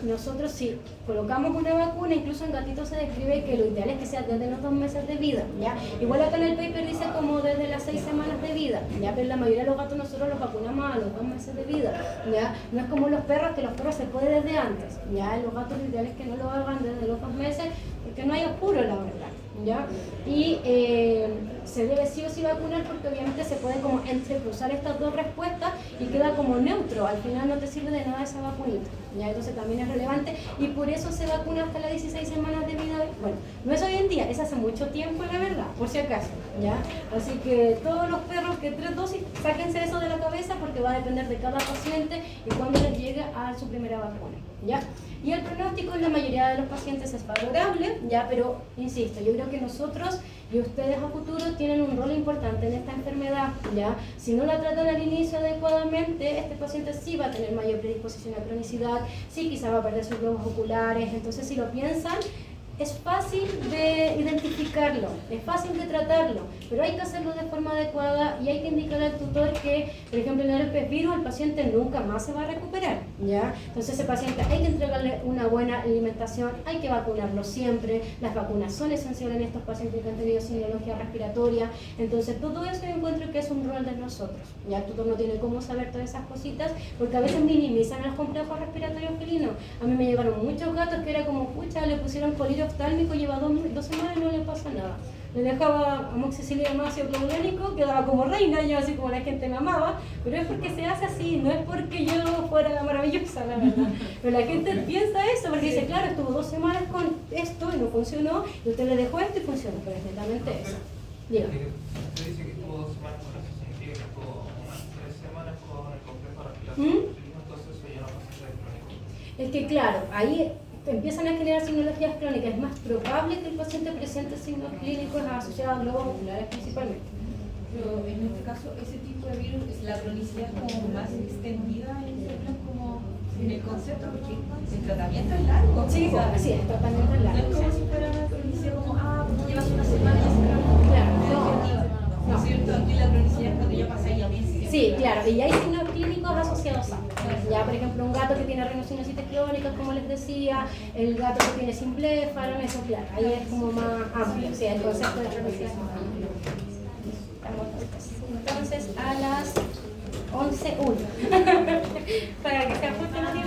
nosotros si colocamos una vacuna, incluso en gatitos se describe que lo ideal es que sea desde los 2 meses de vida, ¿ya? Igual acá en el paper dice como desde las 6 semanas de vida, ¿ya? Pero la mayoría de los gatos nosotros los vacunamos a los 2 meses de vida, ¿ya? No es como los perros, que los perros se puede desde antes, ¿ya? Los gatos lo ideal es que no lo hagan desde los 2 meses, porque no hay apuro, la verdad, ¿ya? Y se debe sí o sí vacunar porque obviamente se puede como entrecruzar estas dos respuestas y queda como neutro, al final no te sirve de nada esa vacunita, ¿ya? Entonces también es relevante y por eso se vacuna hasta las 16 semanas de vida. Bueno, no es hoy en día, es hace mucho tiempo la verdad, por si acaso, ¿ya? Así que todos los perros que 3 dosis, sáquense eso de la cabeza porque va a depender de cada paciente y cuándo les llegue a su primera vacuna, ¿ya? Y el pronóstico en la mayoría de los pacientes es favorable, ¿ya? Pero insisto, yo creo que nosotros y ustedes a futuro tienen un rol importante en esta enfermedad, ¿ya? Si no la tratan al inicio adecuadamente, este paciente sí va a tener mayor predisposición a cronicidad, sí quizá va a perder sus globos oculares, entonces si lo piensan, es fácil de identificarlo, es fácil de tratarlo, pero hay que hacerlo de forma adecuada y hay que indicarle al tutor que, por ejemplo, en el herpes virus el paciente nunca más se va a recuperar, ¿ya? Entonces ese paciente hay que entregarle una buena alimentación, hay que vacunarlo siempre, las vacunas son esenciales en estos pacientes que han tenido semiología respiratoria, entonces todo eso yo encuentro que es un rol de nosotros, ya el tutor no tiene cómo saber todas esas cositas porque a veces minimizan los complejos respiratorios felinos. A mí me llegaron muchos gatos que era como, pucha, le pusieron colirio oftálmico, lleva 2 semanas y no le pasa nada. Le dejaba amoxicilina más ácido clobulánico, quedaba como reina, yo así como la gente me amaba, pero es porque se hace así, no es porque yo fuera la maravillosa, la verdad. Pero la gente piensa eso, porque dice, claro, estuvo 2 semanas con esto y no funcionó, y usted le dejó esto y funcionó, pero es netamente eso. Diga. Usted dice que estuvo 2 semanas con eso, significa que estuvo unas 3 semanas con el complejo respiratorio, entonces eso ya no pasa a ser crónico. Es que claro, ahí empiezan a generar signologías crónicas, es más probable que el paciente presente signos clínicos asociados a globos oculares principalmente. Pero en este caso, ese tipo de virus, la cronicidad es como más extendida en términos como en el concepto, porque el tratamiento es largo. Sí, así es, tratamiento es No largo. es como si fuera una cronicidad como, porque llevas una semana y es Claro, ¿no es cierto? Aquí la cronicidad es cuando ya pasa ya meses. sí, claro, y hay signos clínicos asociados a. Ya, por ejemplo, un gato que tiene rinocinositis crónica, como les decía, el gato que tiene simplefaron, eso claro, ahí es como más amplio, o sea, el concepto de cronicidad es más amplio. Entonces, a las 11:01, para que se ajuste el tiempo.